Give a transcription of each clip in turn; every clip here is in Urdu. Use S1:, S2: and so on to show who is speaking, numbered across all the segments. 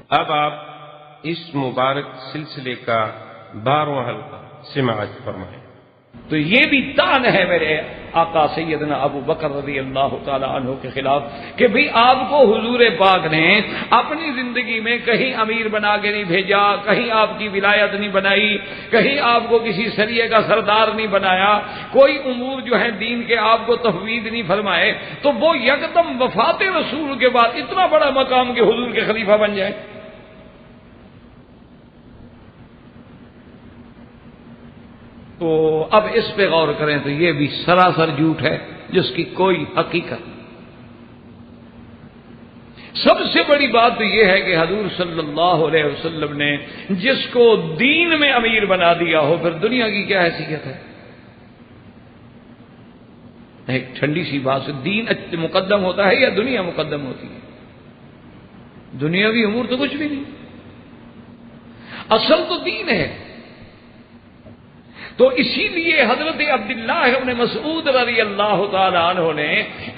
S1: اب آپ اس مبارک سلسلے کا 12واں حلقہ سماعت فرمائیں۔
S2: تو یہ بھی طعن ہے میرے آقا سیدنا ابو بکر رضی اللہ تعالی عنہ کے خلاف کہ بھئی آپ کو حضور پاک نے اپنی زندگی میں کہیں امیر بنا کے نہیں بھیجا، کہیں آپ کی ولایت نہیں بنائی، کہیں آپ کو کسی سریے کا سردار نہیں بنایا، کوئی امور جو ہے دین کے آپ کو تفویض نہیں فرمائے، تو وہ یکدم وفات رسول کے بعد اتنا بڑا مقام کہ حضور کے خلیفہ بن جائے۔ تو اب اس پہ غور کریں تو یہ بھی سراسر جھوٹ ہے جس کی کوئی حقیقت نہیں۔ سب سے بڑی بات تو یہ ہے کہ حضور صلی اللہ علیہ وسلم نے جس کو دین میں امیر بنا دیا ہو، پھر دنیا کی کیا حیثیت ہے؟ ایک ٹھنڈی سی بات سے دین مقدم ہوتا ہے یا دنیا مقدم ہوتی ہے؟ دنیاوی امور تو کچھ بھی نہیں، اصل تو دین ہے۔ تو اسی لیے حضرت عبداللہ ابن مسعود رضی اللہ تعالی عنہ نے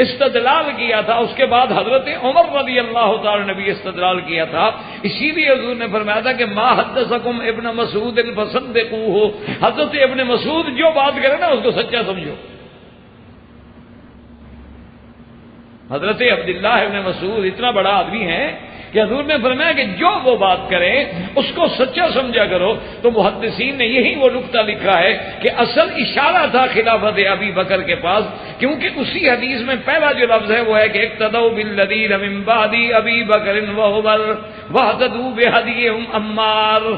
S2: استدلال کیا تھا، اس کے بعد حضرت عمر رضی اللہ تعالی نے بھی استدلال کیا تھا۔ اسی لیے حضور نے فرمایا تھا کہ ما حدثکم ابن مسعود فصدقوہ، حضرت ابن مسعود جو بات کرے نا اس کو سچا سمجھو۔ حضرت عبداللہ ابن مسعود اتنا بڑا آدمی ہے کہ حضور نے فرمایا کہ جو وہ بات کرے اس کو سچا سمجھا کرو۔ تو محدثین نے یہی وہ نقطہ لکھا ہے کہ اصل اشارہ تھا خلافت ابی بکر کے پاس، کیونکہ اسی حدیث میں پہلا جو لفظ ہے وہ ہے کہ اقتدوا بالذین من بعد ابی بکر وعمر واہتدوا بہدیہم عمار،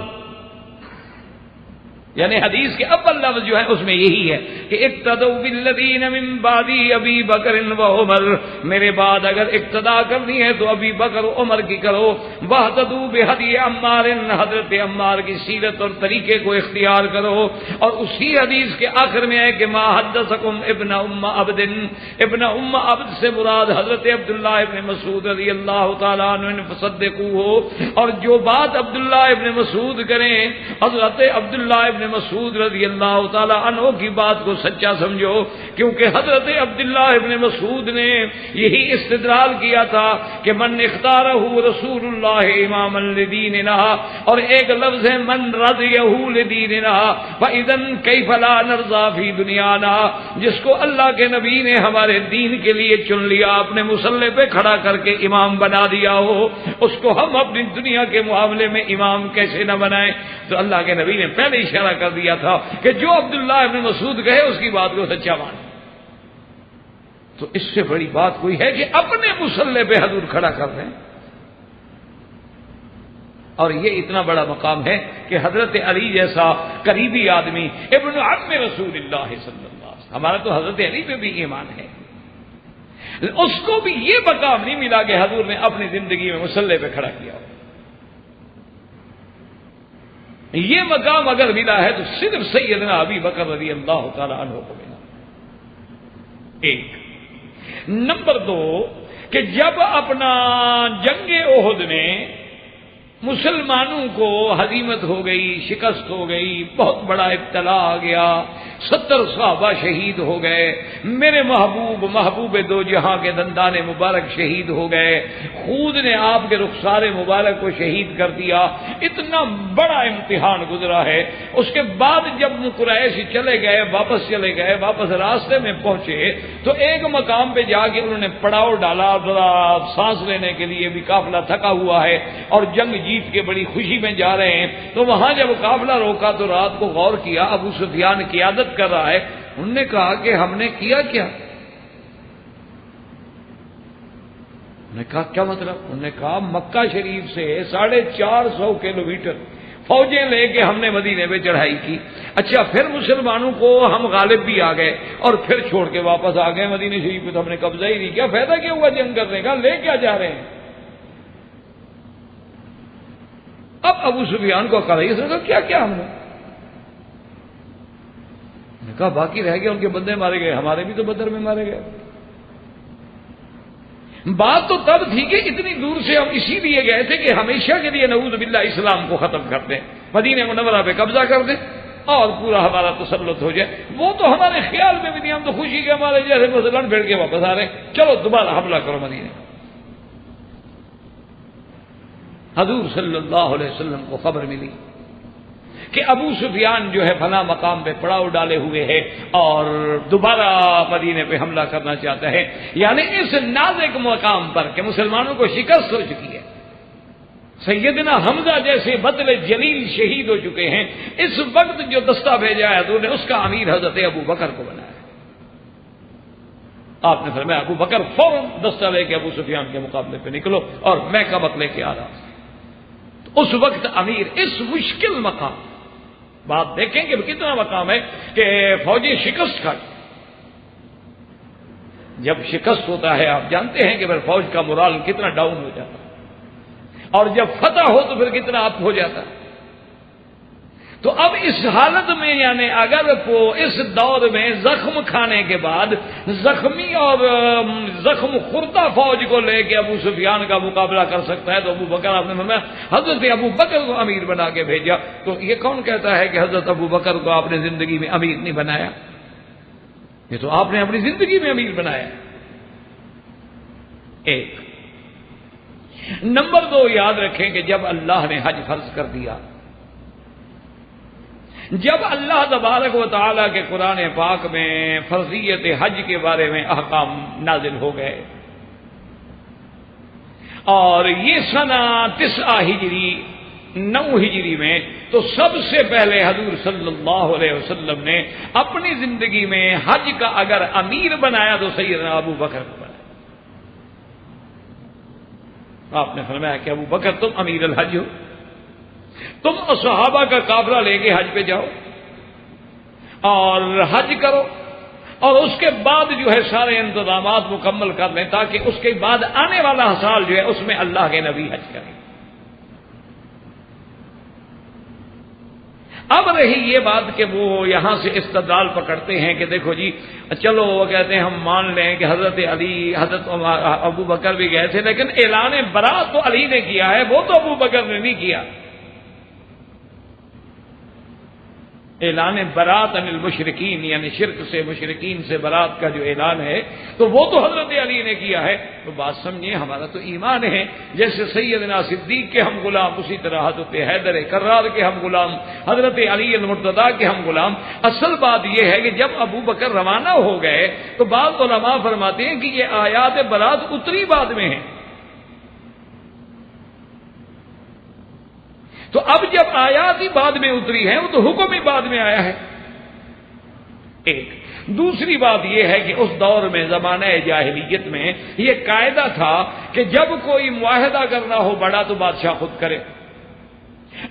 S2: یعنی حدیث کے اول لفظ جو ہے اس میں یہی ہے کہ اقتدوا بالذین من بعد ابی بکر وعمر، میرے بعد اگر اقتدا کرنی ہے تو ابی بکر و عمر کی کرو، واہتدوا بہدی عمار، حضرت عمار کی سیرت اور طریقے کو اختیار کرو۔ اور اسی حدیث کے آخر میں ہے کہ ما حدثکم ابن ام عبد، ابن ام عبد سے مراد حضرت عبداللہ ابن مسعود رضی اللہ تعالیٰ عنہ فصدقوہ، اور جو بات عبداللہ ابن مسعود کریں حضرت عبداللہ ابن مسعود رضی اللہ تعالی عنہ کی بات کو سچا سمجھو، کیونکہ حضرت عبداللہ ابن مسعود نے یہی استدلال کیا تھا کہ من اختارہ رسول اللہ اماما لدیننا، اور ایک لفظ ہے من رضیہ لدیننا فاذن کیف لا نرضى فی دنیانا، جس کو اللہ کے نبی نے ہمارے دین کے لیے چن لیا، اپنے مصلی پہ کھڑا کر کے امام بنا دیا ہو، اس کو ہم اپنی دنیا کے معاملے میں امام کیسے نہ بنائیں؟ تو اللہ کے نبی نے پہلے اشارہ کر دیا تھا کہ جو عبداللہ ابن مسعود کہے اس کی بات کو سچا مانے۔ تو اس سے بڑی بات کوئی ہے کہ اپنے مصلی پہ حضور کھڑا کر دیں، اور یہ اتنا بڑا مقام ہے کہ حضرت علی جیسا قریبی آدمی ابن عم رسول اللہ صلی اللہ علیہ وسلم، ہمارا تو حضرت علی پہ بھی ایمان ہے، اس کو بھی یہ مقام نہیں ملا کہ حضور نے اپنی زندگی میں مصلی پہ کھڑا کیا ہو۔ یہ مقام اگر ملا ہے تو صرف سیدنا ابی بکر رضی اللہ تعالی عنہ کو ملا۔ ایک نمبر دو کہ جب اپنا جنگ احد میں مسلمانوں کو ہزیمت ہو گئی، شکست ہو گئی، بہت بڑا ابتلا آ گیا، 70 صحابہ شہید ہو گئے، میرے محبوب دو جہاں کے دندان مبارک شہید ہو گئے، خود نے آپ کے رخسار مبارک کو شہید کر دیا، اتنا بڑا امتحان گزرا ہے۔ اس کے بعد جب قریش چلے گئے، واپس راستے میں پہنچے تو ایک مقام پہ جا کے انہوں نے پڑاؤ ڈالا، ذرا سانس لینے کے لیے بھی قافلہ تھکا ہوا ہے اور جنگ جیت کے بڑی خوشی میں جا رہے ہیں۔ تو وہاں جب قافلہ روکا تو رات کو غور کیا، ابو سفیان قیادت کر رہا ہے، انہوں نے کہا کہ ہم نے کیا کیا؟ انہوں نے کہا کیا مطلب؟ انہوں نے کہا مکہ شریف سے 450 کلومیٹر فوجیں لے کے ہم نے مدینے پہ چڑھائی کی، اچھا پھر مسلمانوں کو ہم غالب بھی آ گئے اور پھر چھوڑ کے واپس آ گئے مدینے شریف پہ، تو ہم نے قبضہ ہی نہیں کیا، فائدہ کیا ہوا جنگ کرنے کا، لے کیا جا رہے ہیں؟ اب ابو سفیان کو کہا کیا کیا ہم نے کہا باقی رہ گئے، ان کے بندے مارے گئے، ہمارے بھی تو بدر میں مارے گئے۔ بات تو تب تھی کہ اتنی دور سے ہم اسی لیے گئے تھے کہ ہمیشہ کے لیے نعوذ باللہ اسلام کو ختم کر دیں، مدینہ منورہ پہ قبضہ کر دیں اور پورا ہمارا تسلط ہو جائے۔ وہ تو ہمارے خیال میں بھی نہیں، ہم تو خوشی کے ہمارے جیسے مسلمان بھیڑ کے واپس آ رہے ہیں، چلو دوبارہ حملہ کرو مدینے۔ حضور صلی اللہ علیہ وسلم کو خبر ملی کہ ابو سفیان جو ہے فلاں مقام پہ پڑاؤ ڈالے ہوئے ہے اور دوبارہ مدینے پہ حملہ کرنا چاہتا ہے، یعنی اس نازک مقام پر کہ مسلمانوں کو شکست ہو چکی ہے، سیدنا حمزہ جیسے بطل جلیل شہید ہو چکے ہیں، اس وقت جو دستہ بھیجا ہے حضور نے اس کا امیر حضرت ابو بکر کو بنایا۔ آپ نے فرمایا ابو بکر فوراً دستہ لے کے ابو سفیان کے مقابلے پہ نکلو، اور میں کبک لے کے آ رہا ہوں۔ تو اس وقت امیر اس مشکل مقام، بات دیکھیں کہ کتنا مقام ہے کہ فوجی شکست کھائی، جب شکست ہوتا ہے آپ جانتے ہیں کہ پھر فوج کا مورال کتنا ڈاؤن ہو جاتا ہے، اور جب فتح ہو تو پھر کتنا اپ ہو جاتا ہے۔ تو اب اس حالت میں یعنی اگر وہ اس دور میں زخم کھانے کے بعد زخمی اور زخم خوردہ فوج کو لے کے ابو سفیان کا مقابلہ کر سکتا ہے، تو ابو بکر آپ نے فرمایا حضرت ابو بکر کو امیر بنا کے بھیجا۔ تو یہ کون کہتا ہے کہ حضرت ابو بکر کو آپ نے زندگی میں امیر نہیں بنایا؟ یہ تو آپ نے اپنی زندگی میں امیر بنایا۔ ایک نمبر 2 یاد رکھیں کہ جب اللہ نے حج فرض کر دیا، جب اللہ تبارک و تعالیٰ کے قرآن پاک میں فرضیت حج کے بارے میں احکام نازل ہو گئے، اور یہ سنہ 9 ہجری 9 ہجری میں، تو سب سے پہلے حضور صلی اللہ علیہ وسلم نے اپنی زندگی میں حج کا اگر امیر بنایا تو سیدنا ابو بکر کو بنایا۔ آپ نے فرمایا کہ ابو بکر تم امیر الحج ہو، تم صحابہ کا قافلہ لے کے حج پہ جاؤ اور حج کرو، اور اس کے بعد جو ہے سارے انتظامات مکمل کر لیں تاکہ اس کے بعد آنے والا سال جو ہے اس میں اللہ کے نبی حج کریں۔ اب رہی یہ بات کہ وہ یہاں سے استدلال پکڑتے ہیں کہ دیکھو جی چلو، وہ کہتے ہیں ہم مان لیں کہ حضرت علی حضرت ابو بکر بھی گئے تھے، لیکن اعلان برات تو علی نے کیا ہے، وہ تو ابو بکر نے نہیں کیا۔ اعلان برات عن المشرکین یعنی شرک سے مشرکین سے برات کا جو اعلان ہے تو وہ تو حضرت علی نے کیا ہے۔ تو بات سمجھیں، ہمارا تو ایمان ہے جیسے سیدنا صدیق کے ہم غلام، اسی طرح حضرت حیدر کرار کے ہم غلام، حضرت علی المرتضیٰ کے ہم غلام۔ اصل بات یہ ہے کہ جب ابو بکر روانہ ہو گئے تو بعض علماء فرماتے ہیں کہ یہ آیات برات اتری بعد میں ہیں۔ تو اب جب آیات ہی بعد میں اتری ہیں، وہ تو حکم ہی بعد میں آیا ہے۔ ایک دوسری بات یہ ہے کہ اس دور میں زمانہ جاہلیت میں یہ قاعدہ تھا کہ جب کوئی معاہدہ کرنا ہو بڑا تو بادشاہ خود کرے،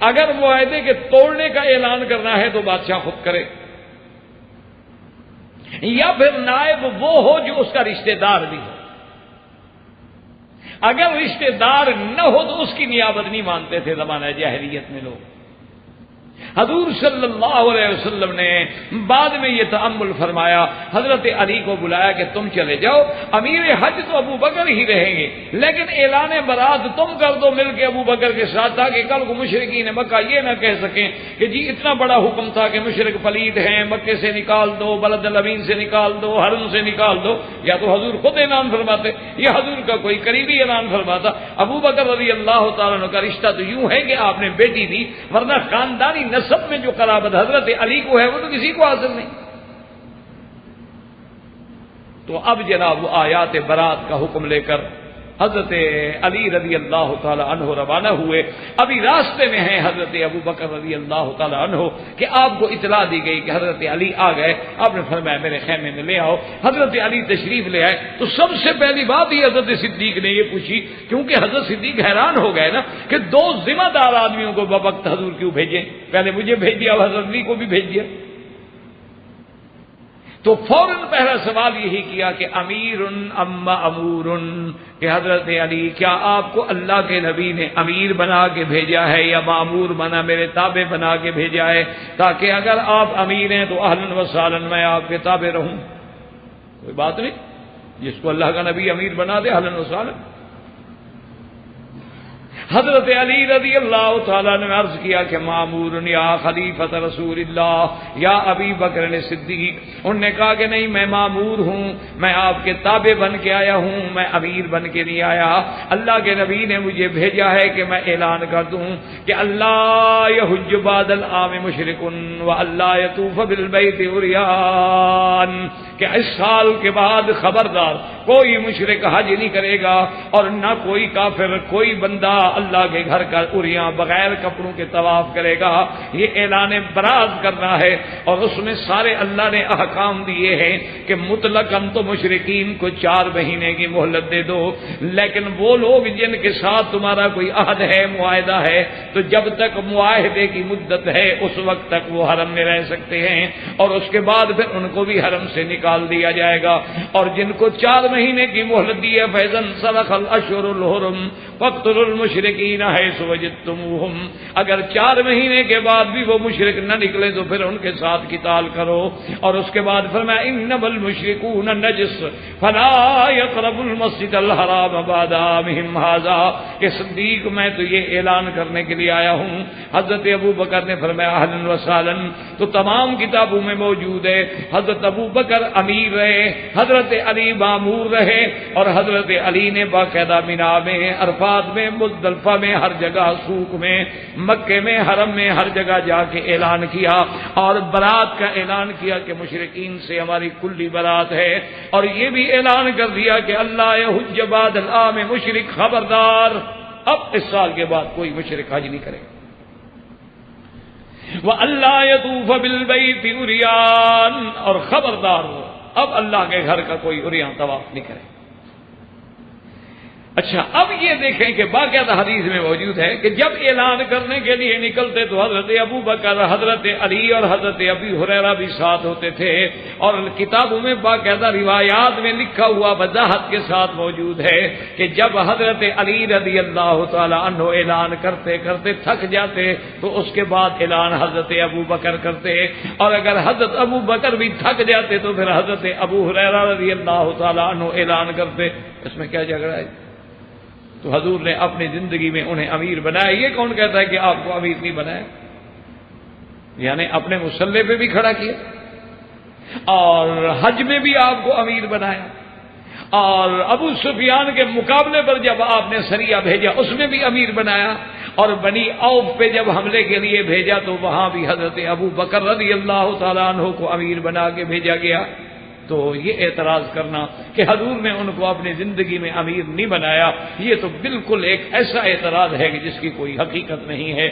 S2: اگر معاہدے کے توڑنے کا اعلان کرنا ہے تو بادشاہ خود کرے، یا پھر نائب وہ ہو جو اس کا رشتہ دار بھی ہو۔ اگر رشتہ دار نہ ہو تو اس کی نیابت نہیں مانتے تھے زمانہ جاہلیت میں لوگ۔ حضور صلی اللہ علیہ وسلم نے بعد میں یہ تأمل فرمایا، حضرت علی کو بلایا کہ تم چلے جاؤ، امیر حج تو ابو بکر ہی رہیں گے، لیکن اعلان برات تم کر دو مل کے ابو بکر کے ساتھ، تاکہ کل کو مشرکین مکہ یہ نہ کہہ سکیں کہ جی اتنا بڑا حکم تھا کہ مشرک پلید ہیں، مکے سے نکال دو، بلد الامین سے نکال دو، حرم سے نکال دو۔ یا تو حضور خود اعلان فرماتے یا حضور کا کوئی قریبی اعلان فرماتا۔ ابو بکر رضی اللہ تعالیٰ عنہ کا رشتہ تو یوں ہے کہ آپ نے بیٹی دی، ورنہ خاندانی نسب میں جو قرابت حضرت علی کو ہے وہ تو کسی کو حاصل نہیں۔ تو اب جناب وہ آیات برات کا حکم لے کر حضرت علی رضی اللہ تعالی عنہ روانہ ہوئے۔ ابھی راستے میں ہیں حضرت ابو بکر رضی اللہ تعالی عنہ کہ آپ کو اطلاع دی گئی کہ حضرت علی آ گئے۔ آپ نے فرمایا میرے خیمے میں لے آؤ۔ حضرت علی تشریف لے آئے تو سب سے پہلی بات ہی حضرت صدیق نے یہ پوچھی، کیونکہ حضرت صدیق حیران ہو گئے نا کہ 2 ذمہ دار آدمیوں کو بوقت حضور کیوں بھیجیں، پہلے مجھے بھیج دیا، اب حضرت علی کو بھی بھیج دیا۔ تو فوراً پہلا سوال یہی کیا کہ امیر اما امور، کہ حضرت علی کیا آپ کو اللہ کے نبی نے امیر بنا کے بھیجا ہے یا معمور بنا میرے تابع بنا کے بھیجا ہے، تاکہ اگر آپ امیر ہیں تو اہلاً و سہلاً میں آپ کے تابع رہوں۔ کوئی بات نہیں، جس کو اللہ کا نبی امیر بنا دے اہلاً و سہلاً۔ حضرت علی رضی اللہ تعالیٰ نے عرض کیا کہ مامور یا خلیفۃ رسول اللہ یا ابی بکر صدیق. انہوں نے کہا کہ نہیں، میں مامور ہوں، میں آپ کے تابع بن کے آیا ہوں، میں امیر بن کے نہیں آیا. اللہ کے نبی نے مجھے بھیجا ہے کہ میں اعلان کر دوں کہ اللہ یحج بعد العام مشرک و اللہ یطوف بالبیت عریان، کہ اس سال کے بعد خبردار کوئی مشرک حج نہیں کرے گا اور نہ کوئی کافر، کوئی بندہ اللہ کے گھر کا عریاں بغیر کپڑوں کے طواف کرے گا. یہ اعلان براز کرنا ہے، اور اس میں سارے اللہ نے احکام دیے ہیں کہ مطلقاً تو مشرکین کو 4 مہینے کی مہلت دے دو، لیکن وہ لوگ جن کے ساتھ تمہارا کوئی عہد ہے، معاہدہ ہے، تو جب تک معاہدے کی مدت ہے اس وقت تک وہ حرم میں رہ سکتے ہیں، اور اس کے بعد پھر ان کو بھی حرم سے نکال دیا جائے گا. اور جن کو 4 مہینے کی مہلت دی ہے فیضن سلخ الاشہر الحرم فاقتلوا المشرکین حیث وجدتموہم، اگر 4 مہینے کے بعد بھی وہ مشرک نہ نکلے تو پھر ان کے ساتھ قتال کرو. اور اس کے بعد فرمایا انما المشرکون نجس فلا یقربوا المسجد الحرام بعد عامہم ھذا، کہ صدیق میں تو یہ اعلان کرنے کے لیے آیا ہوں. حضرت ابو بکر نے فرمایا اہلا وسہلا، تو تمام کتابوں میں موجود ہے حضرت ابو بکر امیر رہے، حضرت علی مامور رہے، اور حضرت علی نے باقاعدہ مینا میں، عرفات میں، مزدلفہ میں، ہر جگہ سوق میں، مکے میں، حرم میں، ہر جگہ جا کے اعلان کیا اور برات کا اعلان کیا کہ مشرکین سے ہماری کلی برات ہے. اور یہ بھی اعلان کر دیا کہ اللہ یحج بعد العام مشرک، خبردار اب اس سال کے بعد کوئی مشرک حج نہیں کرے. وَأَلَّا يَطُوفَ بِالْبَيْتِ عُرْيَانٌ، اور خبردار ہو اب اللہ کے گھر کا کوئی عریاں طواف نہیں کرے. اچھا اب یہ دیکھیں کہ باقاعدہ حدیث میں موجود ہے کہ جب اعلان کرنے کے لیے نکلتے تو حضرت ابو بکر، حضرت علی اور حضرت ابی ہریرہ بھی ساتھ ہوتے تھے. اور کتابوں میں باقاعدہ روایات میں لکھا ہوا وضاحت کے ساتھ موجود ہے کہ جب حضرت علی رضی اللہ تعالی عنہ اعلان کرتے کرتے تھک جاتے تو اس کے بعد اعلان حضرت ابو بکر کرتے، اور اگر حضرت ابو بکر بھی تھک جاتے تو پھر حضرت ابو ہریرہ رضی اللہ تعالی عنہ اعلان کرتے. اس میں کیا جھگڑا ہے؟ تو حضور نے اپنی زندگی میں انہیں امیر بنایا. یہ کون کہتا ہے کہ آپ کو امیر نہیں بنایا؟ یعنی اپنے مسلح پہ بھی کھڑا کیا، اور حج میں بھی آپ کو امیر بنایا، اور ابو سفیان کے مقابلے پر جب آپ نے سریہ بھیجا اس میں بھی امیر بنایا، اور بنی عوف پہ جب حملے کے لیے بھیجا تو وہاں بھی حضرت ابو بکر رضی اللہ تعالیٰ عنہ کو امیر بنا کے بھیجا گیا. تو یہ اعتراض کرنا کہ حضور نے ان کو اپنی زندگی میں امیر نہیں بنایا، یہ تو بالکل ایک ایسا اعتراض ہے کہ جس کی کوئی حقیقت نہیں ہے،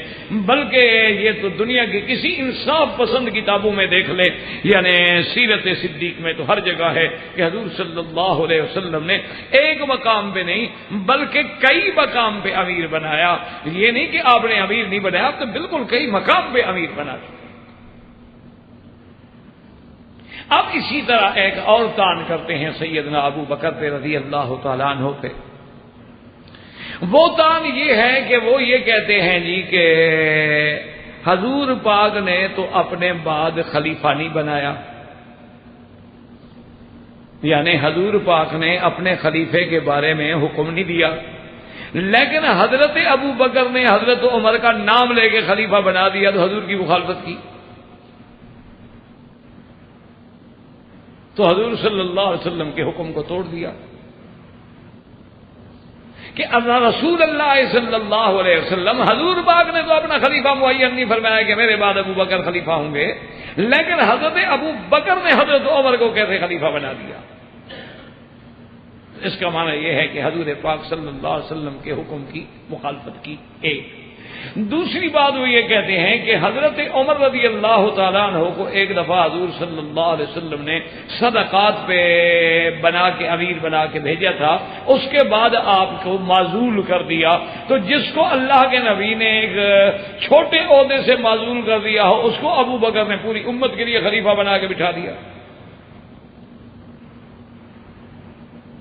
S2: بلکہ یہ تو دنیا کی کسی انصاف پسند کتابوں میں دیکھ لے، یعنی سیرت صدیق میں تو ہر جگہ ہے کہ حضور صلی اللہ علیہ وسلم نے ایک مقام پہ نہیں بلکہ کئی مقام پہ امیر بنایا. یہ نہیں کہ آپ نے امیر نہیں بنایا، آپ تو بالکل کئی مقام پہ امیر بنا دیا. اب اسی طرح ایک اور تان کرتے ہیں سیدنا ابو بکر پہ رضی اللہ تعالیٰ عنہ پہ. وہ تان یہ ہے کہ وہ یہ کہتے ہیں جی کہ حضور پاک نے تو اپنے بعد خلیفہ نہیں بنایا، یعنی حضور پاک نے اپنے خلیفے کے بارے میں حکم نہیں دیا، لیکن حضرت ابو بکر نے حضرت عمر کا نام لے کے خلیفہ بنا دیا تو حضور کی مخالفت کی. تو حضور صلی اللہ علیہ وسلم کے حکم کو توڑ دیا کہ رسول اللہ صلی اللہ علیہ وسلم، حضور پاک نے تو اپنا خلیفہ معین نہیں فرمایا کہ میرے بعد ابو بکر خلیفہ ہوں گے، لیکن حضرت ابو بکر نے حضرت عمر کو کیسے خلیفہ بنا دیا؟ اس کا معنی یہ ہے کہ حضور پاک صلی اللہ علیہ وسلم کے حکم کی مخالفت کی. ایک دوسری بات وہ یہ کہتے ہیں کہ حضرت عمر رضی اللہ تعالیٰ عنہ کو ایک دفعہ حضور صلی اللہ علیہ وسلم نے صدقات پہ بنا کے امیر بنا کے بھیجا تھا، اس کے بعد آپ کو معزول کر دیا. تو جس کو اللہ کے نبی نے ایک چھوٹے عہدے سے معزول کر دیا ہو اس کو ابو بکر نے پوری امت کے لیے خلیفہ بنا کے بٹھا دیا.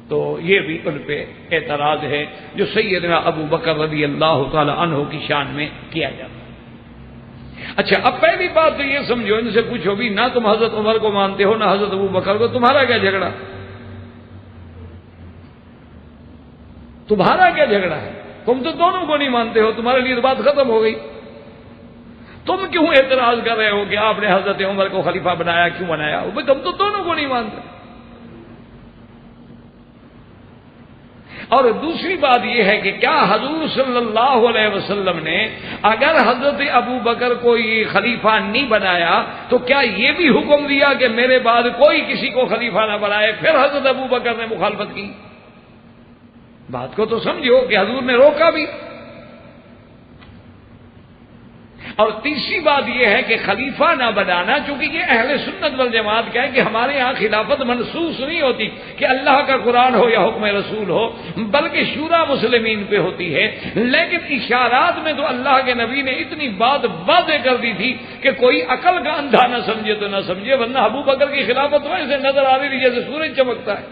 S2: تو یہ بھی ان پہ اعتراض ہے جو سیدنا ابو بکر رضی اللہ تعالی عنہ کی شان میں کیا جاتا ہے. اچھا اب پہلی بات تو یہ سمجھو، ان سے پوچھو بھی نہ تم حضرت عمر کو مانتے ہو نہ حضرت ابو بکر کو، تمہارا کیا جھگڑا؟ تمہارا کیا جھگڑا ہے؟ تم تو دونوں کو نہیں مانتے ہو، تمہارے لیے تو بات ختم ہو گئی. تم کیوں اعتراض کر رہے ہو کہ آپ نے حضرت عمر کو خلیفہ بنایا، کیوں بنایا؟ تم تو دونوں کو نہیں مانتے. اور دوسری بات یہ ہے کہ کیا حضور صلی اللہ علیہ وسلم نے اگر حضرت ابو بکر کو یہ خلیفہ نہیں بنایا تو کیا یہ بھی حکم دیا کہ میرے بعد کوئی کسی کو خلیفہ نہ بنائے؟ پھر حضرت ابو بکر نے مخالفت کی. بات کو تو سمجھو کہ حضور نے روکا بھی. اور تیسری بات یہ ہے کہ خلیفہ نہ بنانا، چونکہ یہ اہل سنت والجماعت کا ہے کہ ہمارے ہاں خلافت منسوخ نہیں ہوتی کہ اللہ کا قرآن ہو یا حکم رسول ہو، بلکہ شورا مسلمین پہ ہوتی ہے. لیکن اشارات میں تو اللہ کے نبی نے اتنی بات واضح کر دی تھی کہ کوئی عقل کا اندھا نہ سمجھے تو نہ سمجھے، ورنہ ابو بکر کی خلافت ویسے نظر آ رہی جیسے سورج چمکتا ہے.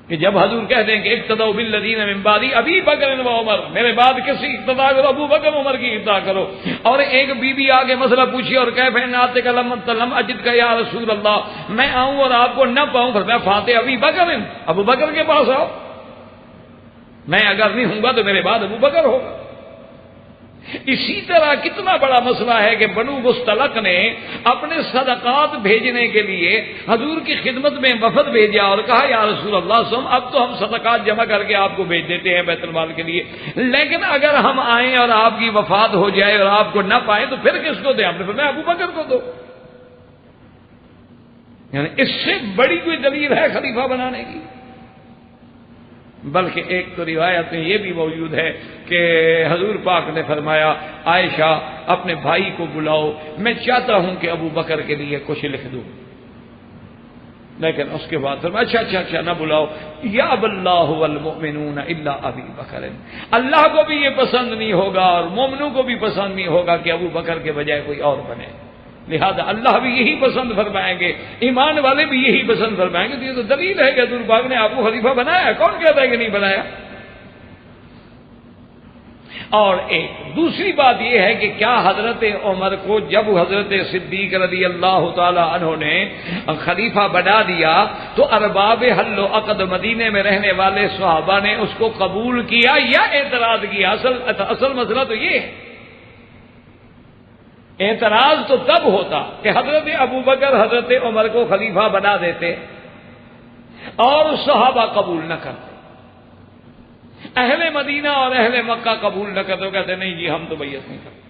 S2: کہ جب حضور کہتے ہیں کہ اقتدوا بالذین من بعدی ابی بکر و عمر، میرے بعد کسی اقتدا کرو، ابو بکر عمر کی اقتدا کرو. اور ایک بی بی آگے مسئلہ پوچھی اور کہے فإن آتک لم اجد کا یا رسول اللہ، میں آؤں اور آپ کو نہ پاؤں، فرمایا فاتح ابی بکر، ابو بکر کے پاس آؤ، میں اگر نہیں ہوں گا تو میرے بعد ابو بکر ہوگا. اسی طرح کتنا بڑا مسئلہ ہے کہ بنو مستلق نے اپنے صدقات بھیجنے کے لیے حضور کی خدمت میں وفد بھیجا اور کہا یا رسول اللہ اب تو ہم صدقات جمع کر کے آپ کو بھیج دیتے ہیں بیت المال کے لیے، لیکن اگر ہم آئیں اور آپ کی وفات ہو جائے اور آپ کو نہ پائیں تو پھر کس کو دیں؟ آپ نے فرمایا ابو بکر کو دو. یعنی اس سے بڑی کوئی دلیل ہے خلیفہ بنانے کی؟ بلکہ ایک تو روایت میں یہ بھی موجود ہے کہ حضور پاک نے فرمایا عائشہ اپنے بھائی کو بلاؤ، میں چاہتا ہوں کہ ابو بکر کے لیے کچھ لکھ دوں. لیکن اس کے بعد فرمایا اچھا نہ بلاؤ. یا اللہ والمؤمنون الا ابی بکر، اللہ کو بھی یہ پسند نہیں ہوگا اور مومنوں کو بھی پسند نہیں ہوگا کہ ابو بکر کے بجائے کوئی اور بنے، لہذا اللہ بھی یہی پسند فرمائیں گے، ایمان والے بھی یہی پسند فرمائیں گے. تو یہ تو دلیل ہے کہ حضور پاک نے آپ کو خلیفہ بنایا. کون کہتا ہے کہ نہیں بنایا؟ اور ایک دوسری بات یہ ہے کہ کیا حضرت عمر کو جب حضرت صدیق رضی اللہ تعالی عنہ نے خلیفہ بنا دیا تو ارباب حل و عقد مدینے میں رہنے والے صحابہ نے اس کو قبول کیا یا اعتراض کیا؟ اصل مسئلہ تو یہ ہے. اعتراض تو تب ہوتا کہ حضرت ابو بکر حضرت عمر کو خلیفہ بنا دیتے اور صحابہ قبول نہ کرتے، اہل مدینہ اور اہل مکہ قبول نہ کرتے، کہتے نہیں جی ہم تو بیعت نہیں کرتے.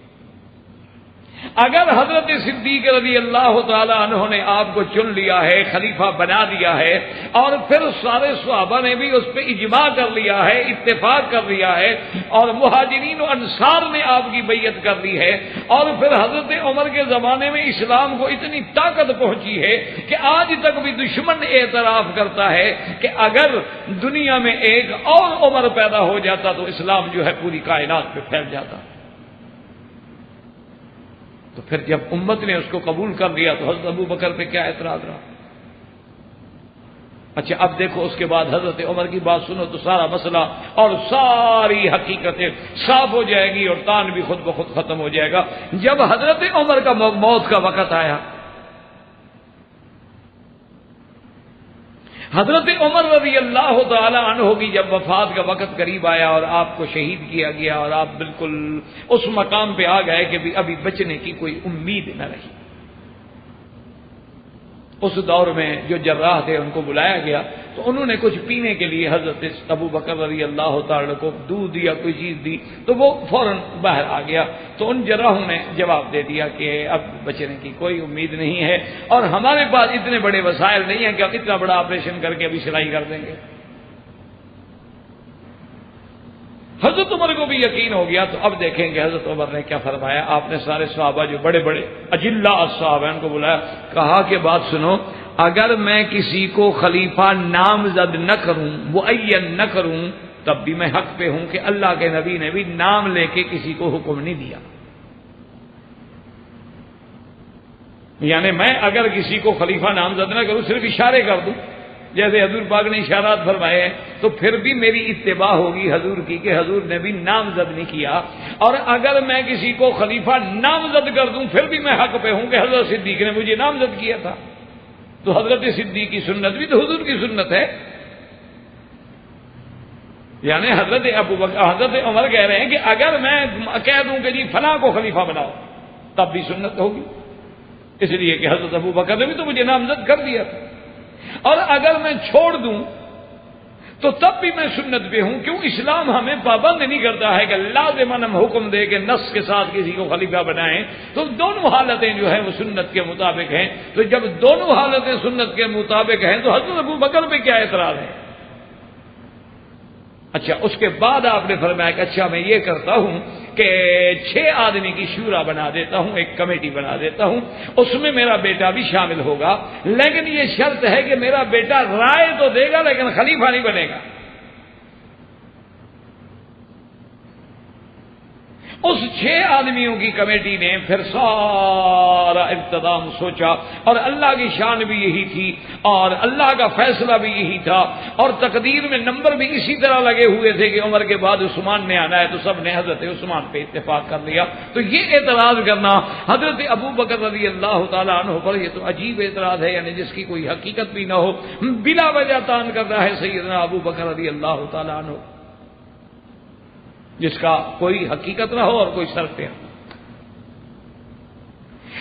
S2: اگر حضرت صدیق رضی اللہ تعالی عنہ نے آپ کو چن لیا ہے، خلیفہ بنا دیا ہے، اور پھر سارے صحابہ نے بھی اس پہ اجماع کر لیا ہے، اتفاق کر لیا ہے، اور مہاجرین و انصار نے آپ کی بیعت کر لی ہے، اور پھر حضرت عمر کے زمانے میں اسلام کو اتنی طاقت پہنچی ہے کہ آج تک بھی دشمن اعتراف کرتا ہے کہ اگر دنیا میں ایک اور عمر پیدا ہو جاتا تو اسلام جو ہے پوری کائنات پہ پھیل جاتا. تو پھر جب امت نے اس کو قبول کر لیا تو حضرت ابو بکر پہ کیا اعتراض رہا؟ اچھا اب دیکھو اس کے بعد حضرت عمر کی بات سنو تو سارا مسئلہ اور ساری حقیقتیں صاف ہو جائے گی اور تان بھی خود بخود ختم ہو جائے گا. جب حضرت عمر کا موت کا وقت آیا، حضرت عمر رضی اللہ تعالی عنہ کی جب وفات کا وقت قریب آیا اور آپ کو شہید کیا گیا اور آپ بالکل اس مقام پہ آ گئے کہ ابھی بچنے کی کوئی امید نہ رہی، اس دور میں جو جراح تھے ان کو بلایا گیا تو انہوں نے کچھ پینے کے لیے حضرت ابو بکر رضی اللہ تعالی کو دودھ یا کوئی چیز دی تو وہ فوراً باہر آ گیا. تو ان جراحوں نے جواب دے دیا کہ اب بچنے کی کوئی امید نہیں ہے اور ہمارے پاس اتنے بڑے وسائل نہیں ہیں کہ ہم اتنا بڑا آپریشن کر کے ابھی سلائی کر دیں گے. حضرت عمر کو بھی یقین ہو گیا. تو اب دیکھیں گے حضرت عمر نے کیا فرمایا. آپ نے سارے صحابہ جو بڑے بڑے اجلہ الصحابہ ان کو بلایا، کہا کہ بات سنو، اگر میں کسی کو خلیفہ نامزد نہ کروں، معین نہ کروں، تب بھی میں حق پہ ہوں کہ اللہ کے نبی نے بھی نام لے کے کسی کو حکم نہیں دیا. یعنی میں اگر کسی کو خلیفہ نامزد نہ کروں، صرف اشارے کر دوں جیسے حضور پاک نے اشارات فرمائے ہیں، تو پھر بھی میری اتباع ہوگی حضور کی کہ حضور نے بھی نامزد نہیں کیا. اور اگر میں کسی کو خلیفہ نامزد کر دوں پھر بھی میں حق پہ ہوں کہ حضرت صدیق نے مجھے نامزد کیا تھا. تو حضرت صدیق کی سنت بھی تو حضور کی سنت ہے. یعنی حضرت عمر کہہ رہے ہیں کہ اگر میں کہہ دوں کہ جی فلاں کو خلیفہ بناؤ تب بھی سنت ہوگی، اس لیے کہ حضرت ابو بکر نے بھی تو مجھے نامزد کر دیا تھا، اور اگر میں چھوڑ دوں تو تب بھی میں سنت پہ ہوں۔ کیوں؟ اسلام ہمیں پابند نہیں کرتا ہے کہ لازماً ہم حکم دے کے نص کے ساتھ کسی کو خلیفہ بنائیں، تو دونوں حالتیں جو ہیں وہ سنت کے مطابق ہیں۔ تو جب دونوں حالتیں سنت کے مطابق ہیں تو حضرت ابو بکر پہ کیا اعتراض ہے؟ اچھا، اس کے بعد آپ نے فرمایا کہ اچھا میں یہ کرتا ہوں کہ 6 آدمی کی شورا بنا دیتا ہوں، ایک کمیٹی بنا دیتا ہوں، اس میں میرا بیٹا بھی شامل ہوگا، لیکن یہ شرط ہے کہ میرا بیٹا رائے تو دے گا لیکن خلیفہ نہیں بنے گا۔ اس 6 آدمیوں کی کمیٹی نے پھر سارا انتظام سوچا، اور اللہ کی شان بھی یہی تھی اور اللہ کا فیصلہ بھی یہی تھا، اور تقدیر میں نمبر بھی اسی طرح لگے ہوئے تھے کہ عمر کے بعد عثمان نے آنا ہے، تو سب نے حضرت عثمان پہ اتفاق کر لیا۔ تو یہ اعتراض کرنا حضرت ابو بکر رضی اللہ تعالیٰ عنہ پر، یہ تو عجیب اعتراض ہے، یعنی جس کی کوئی حقیقت بھی نہ ہو، بلا وجہ تان کر رہا ہے سیدنا ابو بکر رضی اللہ تعالیٰ عنہ، جس کا کوئی حقیقت نہ ہو اور کوئی شرط نہ ہو۔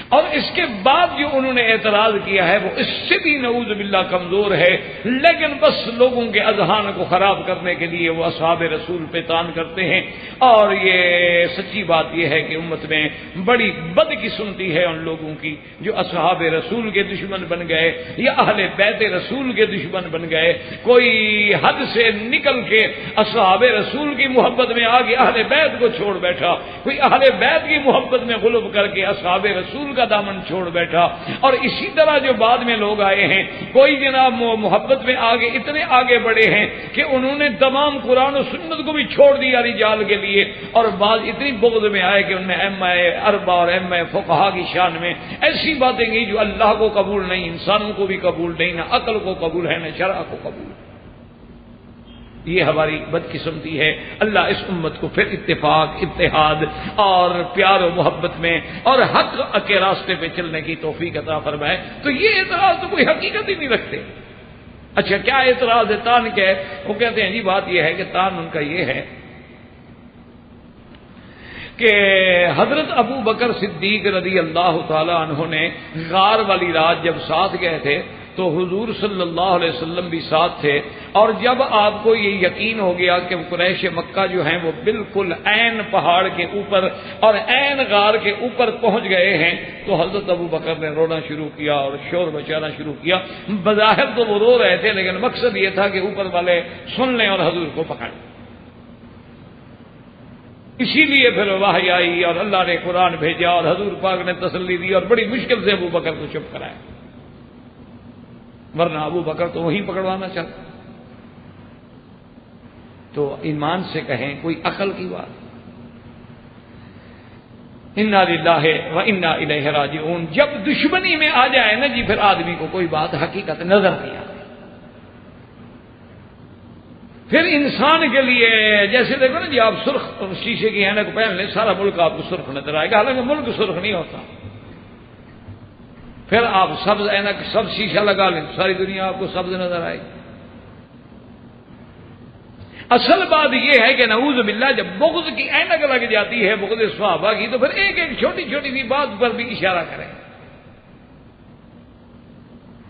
S2: اور اس کے بعد جو انہوں نے اعتراض کیا ہے وہ اس سے بھی نعوذ باللہ کمزور ہے، لیکن بس لوگوں کے اذہان کو خراب کرنے کے لیے وہ اصحاب رسول پہ تان کرتے ہیں۔ اور یہ سچی بات یہ ہے کہ امت میں بڑی بدقسمتی ہے ان لوگوں کی جو اصحاب رسول کے دشمن بن گئے یا اہل بیت رسول کے دشمن بن گئے۔ کوئی حد سے نکل کے اصحاب رسول کی محبت میں آ کے اہل بیت کو چھوڑ بیٹھا، کوئی اہل بیت کی محبت میں غلب کر کے اصحاب رسول کا دامن چھوڑ بیٹھا، اور اسی طرح جو بعد میں لوگ آئے ہیں، کوئی جناب محبت میں آگے اتنے آگے بڑھے ہیں کہ انہوں نے تمام قرآن و سنت کو بھی چھوڑ دیا رجال کے لیے، اور بعض اتنی بغض میں آئے کہ انہوں نے ائمہ اربع اور ائمہ فقہا کی شان میں ایسی باتیں کی جو اللہ کو قبول نہیں، انسانوں کو بھی قبول نہیں، نہ عقل کو قبول ہے نہ شرع کو قبول ہے۔ یہ ہماری بدقسمتی ہے۔ اللہ اس امت کو پھر اتفاق، اتحاد اور پیار و محبت میں اور حق کے راستے پہ چلنے کی توفیق عطا فرمائے۔ تو یہ اعتراض تو کوئی حقیقت ہی نہیں رکھتے۔ اچھا کیا اعتراض ہے؟ تان کیا ہے؟ وہ کہتے ہیں جی بات یہ ہے کہ تان ان کا یہ ہے کہ حضرت ابو بکر صدیق رضی اللہ تعالی عنہ نے غار والی رات جب ساتھ گئے تھے تو حضور صلی اللہ علیہ وسلم بھی ساتھ تھے، اور جب آپ کو یہ یقین ہو گیا کہ قریش مکہ جو ہیں وہ بالکل عین پہاڑ کے اوپر اور عین غار کے اوپر پہنچ گئے ہیں، تو حضرت ابو بکر نے رونا شروع کیا اور شور مچانا شروع کیا۔ بظاہر تو وہ رو رہے تھے لیکن مقصد یہ تھا کہ اوپر والے سن لیں اور حضور کو پکڑ لیں۔ اسی لیے پھر وحی آئی اور اللہ نے قرآن بھیجا اور حضور پاک نے تسلی دی اور بڑی مشکل سے ابو بکر کو چپ کرایا، ورنہ ابو بکر تو وہیں پکڑوانا چاہتا۔ تو ایمان سے کہیں، کوئی عقل کی بات، انا للہ و انا الیہ راجعون۔ جب دشمنی میں آ جائے نا جی پھر آدمی کو کوئی بات حقیقت نظر نہیں آتی۔ پھر انسان کے لیے جیسے دیکھو نا جی، آپ سرخ شیشے کی عینک پہن لیں سارا ملک آپ کو سرخ نظر آئے گا، حالانکہ ملک سرخ نہیں ہوتا۔ پھر آپ سبز عینک سبز شیشہ لگا لیں ساری دنیا آپ کو سبز نظر آئے گی۔ اصل بات یہ ہے کہ نعوذ باللہ جب بغض کی عینک لگ جاتی ہے، بغض صحابہ کی، تو پھر ایک ایک چھوٹی چھوٹی سی بات پر بھی اشارہ کریں۔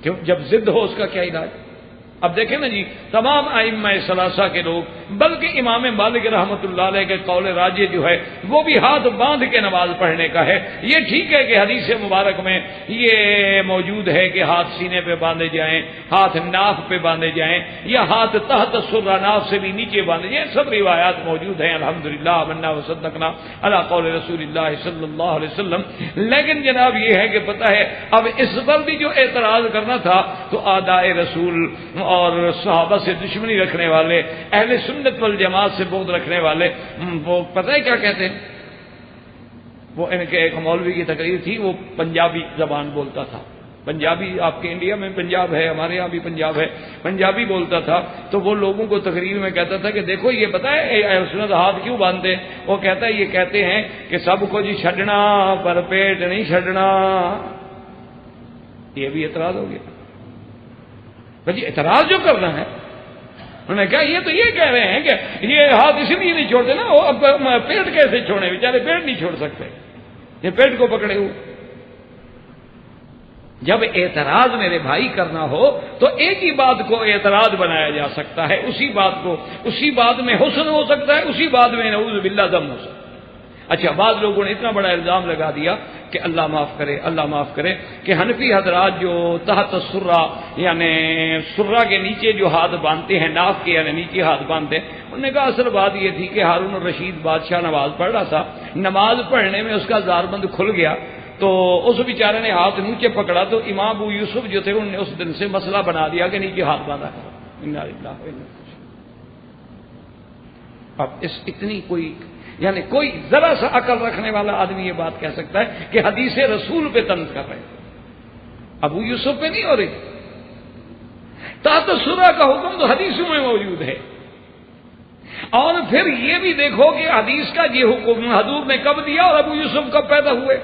S2: کیوں؟ جب ضد ہو اس کا کیا علاج؟ اب دیکھیں نا جی، تمام ائمہ ثلاثہ کے لوگ، بلکہ امام مالک رحمۃ اللہ علیہ کے قول راجح جو ہے وہ بھی ہاتھ باندھ کے نماز پڑھنے کا ہے۔ یہ ٹھیک ہے کہ حدیث مبارک میں یہ موجود ہے کہ ہاتھ سینے پہ باندھے جائیں، ہاتھ ناف پہ باندھے جائیں، یا ہاتھ تحت سرہ ناف سے بھی نیچے باندھے جائیں، سب روایات موجود ہیں الحمدللہ، آمنا وصدقنا علی قول رسول اللہ صلی اللہ علیہ وسلم۔ لیکن جناب یہ ہے کہ پتہ ہے اب اس پر بھی جو اعتراض کرنا تھا تو اعداء رسول اور صحابہ سے دشمنی رکھنے والے، اہل سنت والجماعت سے بغض رکھنے والے، وہ پتہ ہے کیا کہتے ہیں؟ وہ ان کے ایک مولوی کی تقریر تھی، وہ پنجابی زبان بولتا تھا۔ پنجابی آپ کے انڈیا میں پنجاب ہے، ہمارے یہاں بھی پنجاب ہے، پنجابی بولتا تھا۔ تو وہ لوگوں کو تقریر میں کہتا تھا کہ دیکھو یہ پتہ ہے اہل سنت ہاتھ کیوں باندھتے ہیں؟ وہ کہتا ہے یہ کہتے ہیں کہ سب کو جی چھڈنا پر پیٹ نہیں چھڈنا۔ یہ بھی اعتراض ہو گیا۔ بھائی اعتراض جو کرنا ہے انہوں نے کہا یہ تو یہ کہہ رہے ہیں کہ یہ ہاتھ اس لیے نہیں چھوڑتے نا، وہ اب پیٹ کیسے چھوڑے، بیچارے پیٹ نہیں چھوڑ سکتے، یہ پیٹ کو پکڑے ہوئے۔ جب اعتراض میرے بھائی کرنا ہو تو ایک ہی بات کو اعتراض بنایا جا سکتا ہے، اسی بات میں حسن ہو سکتا ہے، اسی بات میں نعوذ باللہ ذم ہو سکتا ہے۔ اچھا، بعض لوگوں نے اتنا بڑا الزام لگا دیا کہ اللہ معاف کرے کہ حنفی حضرات جو تحت السرہ یعنی سرہ کے نیچے جو ہاتھ باندھتے ہیں، ناف کے یعنی نیچے ہاتھ باندھتے ہیں، انہوں نے کہا اصل بات یہ تھی کہ ہارون الرشید بادشاہ نماز پڑھ رہا تھا، نماز پڑھنے میں اس کا زاربند کھل گیا تو اس بیچارے نے ہاتھ نیچے پکڑا تو امام ابو یوسف جو تھے انہوں نے اس دن سے مسئلہ بنا دیا کہ نیچے ہاتھ باندھا ہے۔ اب اس اتنی کوئی ذرا سا عقل رکھنے والا آدمی یہ بات کہہ سکتا ہے کہ حدیث رسول پہ طنز کر رہے ہیں، ابو یوسف پہ نہیں ہو رہی۔ تحت السرہ کا حکم تو حدیثوں میں موجود ہے، اور پھر یہ بھی دیکھو کہ حدیث کا یہ حکم حضور نے کب دیا اور ابو یوسف کب پیدا ہوئے۔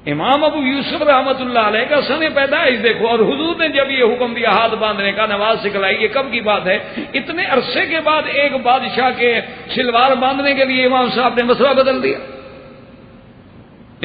S2: امام ابو یوسف رحمۃ اللہ علیہ کا سن پیدائش دیکھو، اور حضور نے جب یہ حکم دیا ہاتھ باندھنے کا، نماز سکھلائی، یہ کب کی بات ہے؟ اتنے عرصے کے بعد ایک بادشاہ کے شلوار باندھنے کے لیے امام صاحب نے مسئلہ بدل دیا۔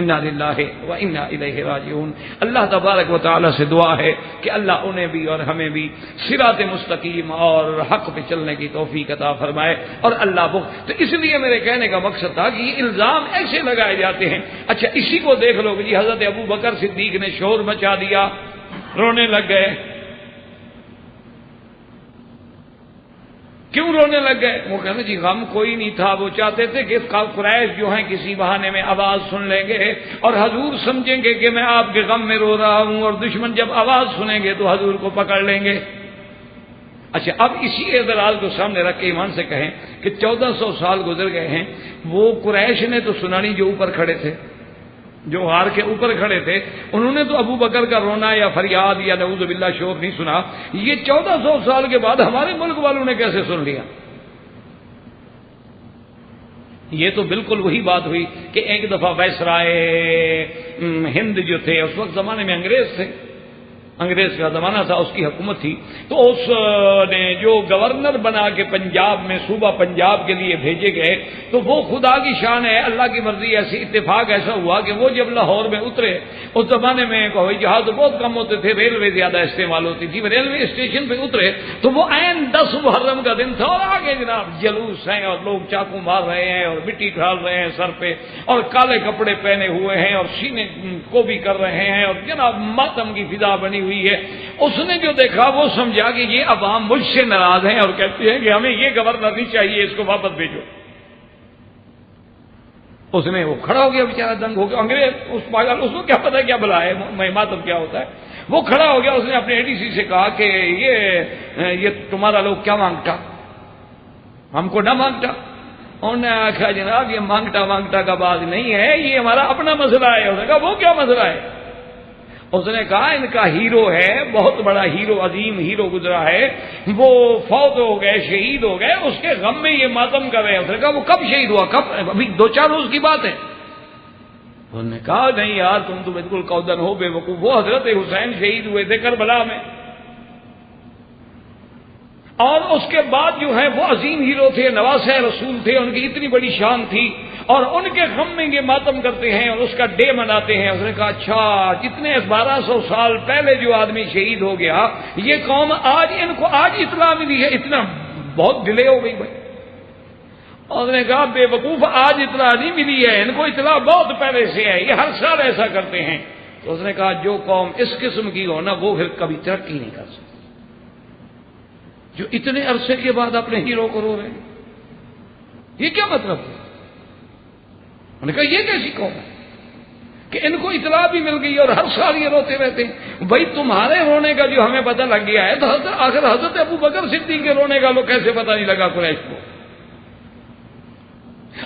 S2: انا للہ و انا الیہ راجعون۔ اللہ تبارک و تعالی سے دعا ہے کہ اللہ انہیں بھی اور ہمیں بھی صراط مستقیم اور حق پہ چلنے کی توفیق عطا فرمائے، اور اللہ تو اس لیے میرے کہنے کا مقصد تھا کہ یہ الزام ایسے لگائے جاتے ہیں۔ اچھا، اسی کو دیکھ لو کہ جی حضرت ابو بکر صدیق نے شور مچا دیا، رونے لگ گئے۔ کیوں رونے لگ گئے؟ وہ کہتے جی غم کوئی نہیں تھا، وہ چاہتے تھے کہ قریش جو ہیں کسی بہانے میں آواز سن لیں گے اور حضور سمجھیں گے کہ میں آپ کے غم میں رو رہا ہوں، اور دشمن جب آواز سنیں گے تو حضور کو پکڑ لیں گے۔ اچھا، اب اسی اعتراض کو سامنے رکھ کے ایمان سے کہیں کہ 1400 سال گزر گئے ہیں، وہ قریش نے تو سنا نہیں جو اوپر کھڑے تھے، جو غار کے اوپر کھڑے تھے، انہوں نے تو ابو بکر کا رونا یا فریاد یا نعوذ باللہ شوق نہیں سنا۔ یہ 1400 سال کے بعد ہمارے ملک والوں نے کیسے سن لیا؟ یہ تو بالکل وہی بات ہوئی کہ ایک دفعہ وائسرائے ہند جو تھے، اس وقت زمانے میں انگریز کا زمانہ تھا، اس کی حکومت تھی، تو اس نے جو گورنر بنا کے پنجاب میں صوبہ پنجاب کے لیے بھیجے گئے، تو وہ خدا کی شان ہے، اللہ کی مرضی، ایسی اتفاق ایسا ہوا کہ وہ جب لاہور میں اترے، اس زمانے میں ہوائی جہاز بہت کم ہوتے تھے، ریلوے زیادہ استعمال ہوتی تھی، ریلوے اسٹیشن پہ اترے تو وہ عین 10 محرم کا دن تھا، اور آگے جناب جلوس ہیں اور لوگ چاقو مار رہے ہیں اور مٹی ڈال رہے ہیں سر پہ، اور کالے کپڑے پہنے ہوئے ہیں اور سینے کو بھی کر رہے ہیں، اور جناب ماتم کی فضا بنی ہوئی ہے۔ اس نے جو دیکھا وہ سمجھا کہ یہ عوام مجھ سے ناراض ہیں اور کہتے ہیں کہ ہمیں یہ گورنر نہیں چاہیے، اس کو واپس بھیجو۔ اس نے وہ کھڑا ہو گیا، بیچارہ دنگ ہو گیا، انگریز اس پاگل، اس کو کیا پتا کیا بلا ہے ماتم کیا ہوتا ہے، وہ کھڑا ہو گیا۔ اس نے اپنے ADC سے کہا کہ یہ تمہارا لوگ کیا مانگتا، ہم کو نہ مانگتا۔ انہوں نے کہا جناب یہ مانگتا کا بات نہیں ہے، یہ ہمارا اپنا مسئلہ ہے۔ اس نے کہا وہ کیا مسئلہ ہے؟ اس نے کہا ان کا ہیرو ہے، بہت بڑا ہیرو، عظیم ہیرو گزرا ہے، وہ فوت ہو گئے، شہید ہو گئے، اس کے غم میں یہ ماتم کر رہے ہیں۔ اس نے کہا وہ کب شہید ہوا؟ کب؟ ابھی 2-4 روز کی بات ہے۔ انہوں نے کہا نہیں یار تم تو بالکل کودن ہو، بے وقوف، وہ حضرت حسین شہید ہوئے تھے کربلا میں، اور اس کے بعد جو ہے وہ عظیم ہیرو تھے، نواسہ رسول تھے، ان کی اتنی بڑی شان تھی، اور ان کے غم میں یہ ماتم کرتے ہیں اور اس کا ڈے مناتے ہیں۔ اس نے کہا اچھا، جتنے 1200 سال پہلے جو آدمی شہید ہو گیا، یہ قوم آج ان کو آج اطلاع ملی ہے، اتنا بہت ڈیلے ہو گئی بھائی۔ اور اس نے کہا بے وقوف، آج اطلاع نہیں ملی ہے، ان کو اطلاع بہت پہلے سے ہے، یہ ہر سال ایسا کرتے ہیں۔ تو اس نے کہا جو قوم اس قسم کی ہو نا، وہ پھر کبھی ترقی نہیں کر سکتی، جو اتنے عرصے کے بعد اپنے ہیرو کو رو رہے ہیں۔ یہ کیا مطلب ہے؟ انہوں نے کہا یہ کیسی قوم ہے کہ ان کو اطلاع بھی مل گئی اور ہر سال یہ روتے رہتے ہیں؟ بھائی تمہارے رونے کا جو ہمیں پتہ لگ گیا ہے، تو آخر حضرت ابو بکر صدیق کے رونے کا لوگ کیسے پتہ نہیں لگا قریش کو؟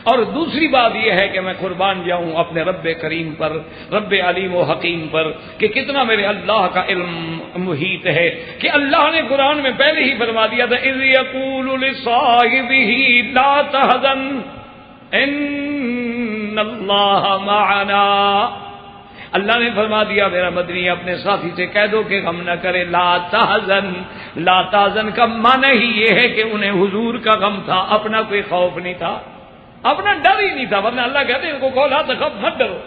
S2: اور دوسری بات یہ ہے کہ میں قربان جاؤں اپنے رب کریم پر، رب علیم و حکیم پر، کہ کتنا میرے اللہ کا علم محیط ہے، کہ اللہ نے قرآن میں پہلے ہی فرما دیا تھا اذ یقول لصاحبہ لا تحزن ان اللہ معنا۔ اللہ نے فرما دیا میرا مدنی اپنے ساتھی سے کہہ دو کہ غم نہ کرے، لا تحزن۔ لا تحزن کا معنی ہی یہ ہے کہ انہیں حضور کا غم تھا، اپنا کوئی خوف نہیں تھا، اپنا ڈر ہی نہیں تھا، ورنہ اللہ کہتے ہیں ان کو کہو لا تخف، مت ڈرو۔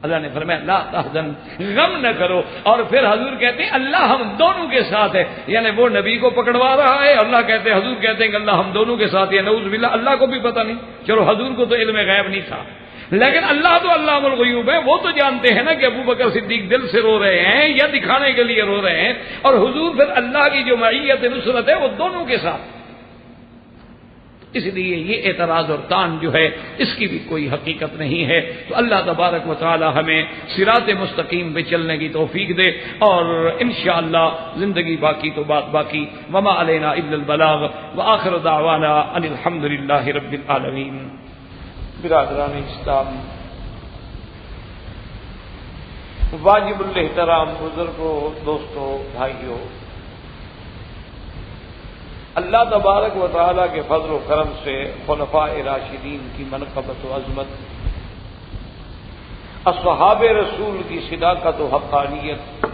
S2: اللہ نے فرمایا لا تحزن، غم نہ کرو۔ اور پھر حضور کہتے ہیں اللہ ہم دونوں کے ساتھ ہے، یعنی وہ نبی کو پکڑوا رہا ہے، اللہ کہتے ہیں حضور کہتے ہیں کہ اللہ ہم دونوں کے ساتھ ہے، نعوذ باللہ اللہ کو بھی پتہ نہیں، چلو حضور کو تو علم غیب نہیں تھا، لیکن اللہ تو علام الغیوب ہے، وہ تو جانتے ہیں نا کہ ابو بکر صدیق دل سے رو رہے ہیں یا دکھانے کے لیے رو رہے ہیں، اور حضور پھر اللہ کی جو معیت نصرت ہے وہ دونوں کے ساتھ۔ اس لیے یہ اعتراض اور تان جو ہے اس کی بھی کوئی حقیقت نہیں ہے۔ تو اللہ تبارک و تعالی ہمیں صراط مستقیم پہ چلنے کی توفیق دے، اور انشاءاللہ زندگی باقی تو بات باقی۔ وما علینا الا البلاغ وآخر دعوانا ان الحمد للہ رب العالمین۔ برادران اسلام، واجب الاحترام بزرگوں، دوستوں، بھائیوں، اللہ تبارک و تعالیٰ کے فضل و کرم سے خلفاء راشدین کی منقبت و عظمت، اصحاب رسول کی صداقت و حقانیت،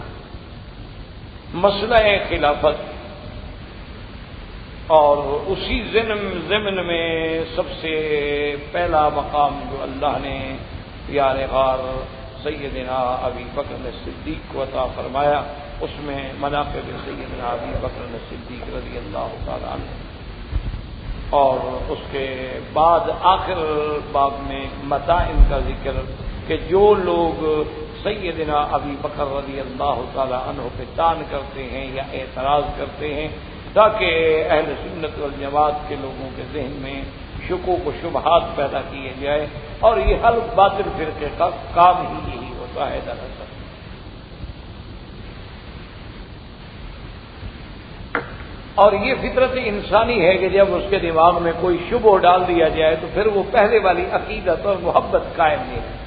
S2: مسئلہ خلافت، اور اسی ضمن میں سب سے پہلا مقام جو اللہ نے یار غار سیدنا ابی بکر صدیق کو عطا فرمایا، اس میں مناقب سیدنا ابی بکر صدیق رضی اللہ تعالیٰ عنہ، اور اس کے بعد آخر باب میں متائن کا ذکر کہ جو لوگ سیدنا ابی بکر رضی اللہ تعالیٰ عنہ پہ طعن کرتے ہیں یا اعتراض کرتے ہیں، تاکہ اہل سنت والجماعت کے لوگوں کے ذہن میں شکوک و شبہات پیدا کیے جائے، اور یہ ہر باطل فرقے کا کام ہی یہی ہوتا ہے دراصل۔ اور یہ فطرت انسانی ہے کہ جب اس کے دماغ میں کوئی شبہ ڈال دیا جائے تو پھر وہ پہلے والی عقیدت اور محبت قائم نہیں ہے۔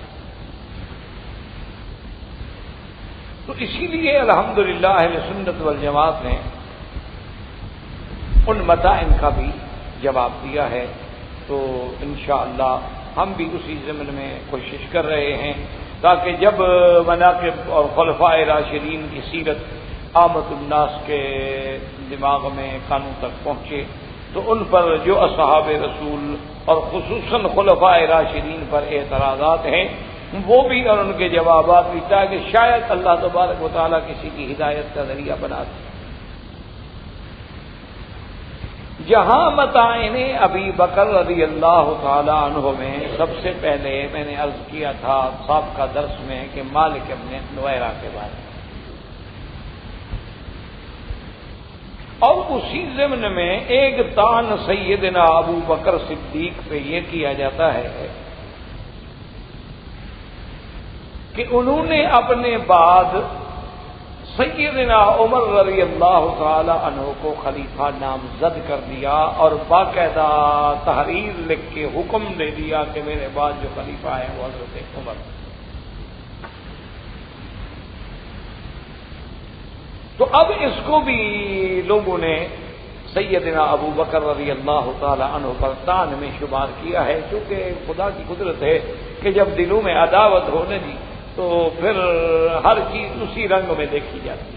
S2: تو اسی لیے الحمدللہ اہل سنت والجماعت نے ان متائن کا بھی جواب دیا ہے، تو انشاءاللہ ہم بھی اسی ضمن میں کوشش کر رہے ہیں تاکہ جب مناقب اور خلفاء راشدین کی سیرت عامت الناس کے دماغ میں کانوں تک پہنچے تو ان پر جو اصحاب رسول اور خصوصاً خلفاء راشدین پر اعتراضات ہیں وہ بھی اور ان کے جوابات بھی، تاکہ شاید اللہ تبارک و تعالیٰ کسی کی ہدایت کا ذریعہ بنا دے۔ جہاں متائن ابی بکر رضی اللہ تعالی عنہ میں سب سے پہلے میں نے عرض کیا تھا سابقہ درس میں کہ مالک ابن نویرہ کے بارے میں، اور اسی ضمن میں ایک طعن سیدنا ابو بکر صدیق پہ یہ کیا جاتا ہے کہ انہوں نے اپنے بعد سیدنا عمر رضی اللہ تعالی عنہ کو خلیفہ نامزد کر دیا، اور باقاعدہ تحریر لکھ کے حکم دے دیا کہ میرے بعد جو خلیفہ ہے وہ حضرت عمر۔ تو اب اس کو بھی لوگوں نے سیدنا ابو بکر رضی اللہ تعالی عنہ پر طعن میں شمار کیا ہے، چونکہ خدا کی قدرت ہے کہ جب دلوں میں عداوت ہو نا جی تو پھر ہر چیز اسی رنگ میں دیکھی جاتی ہے۔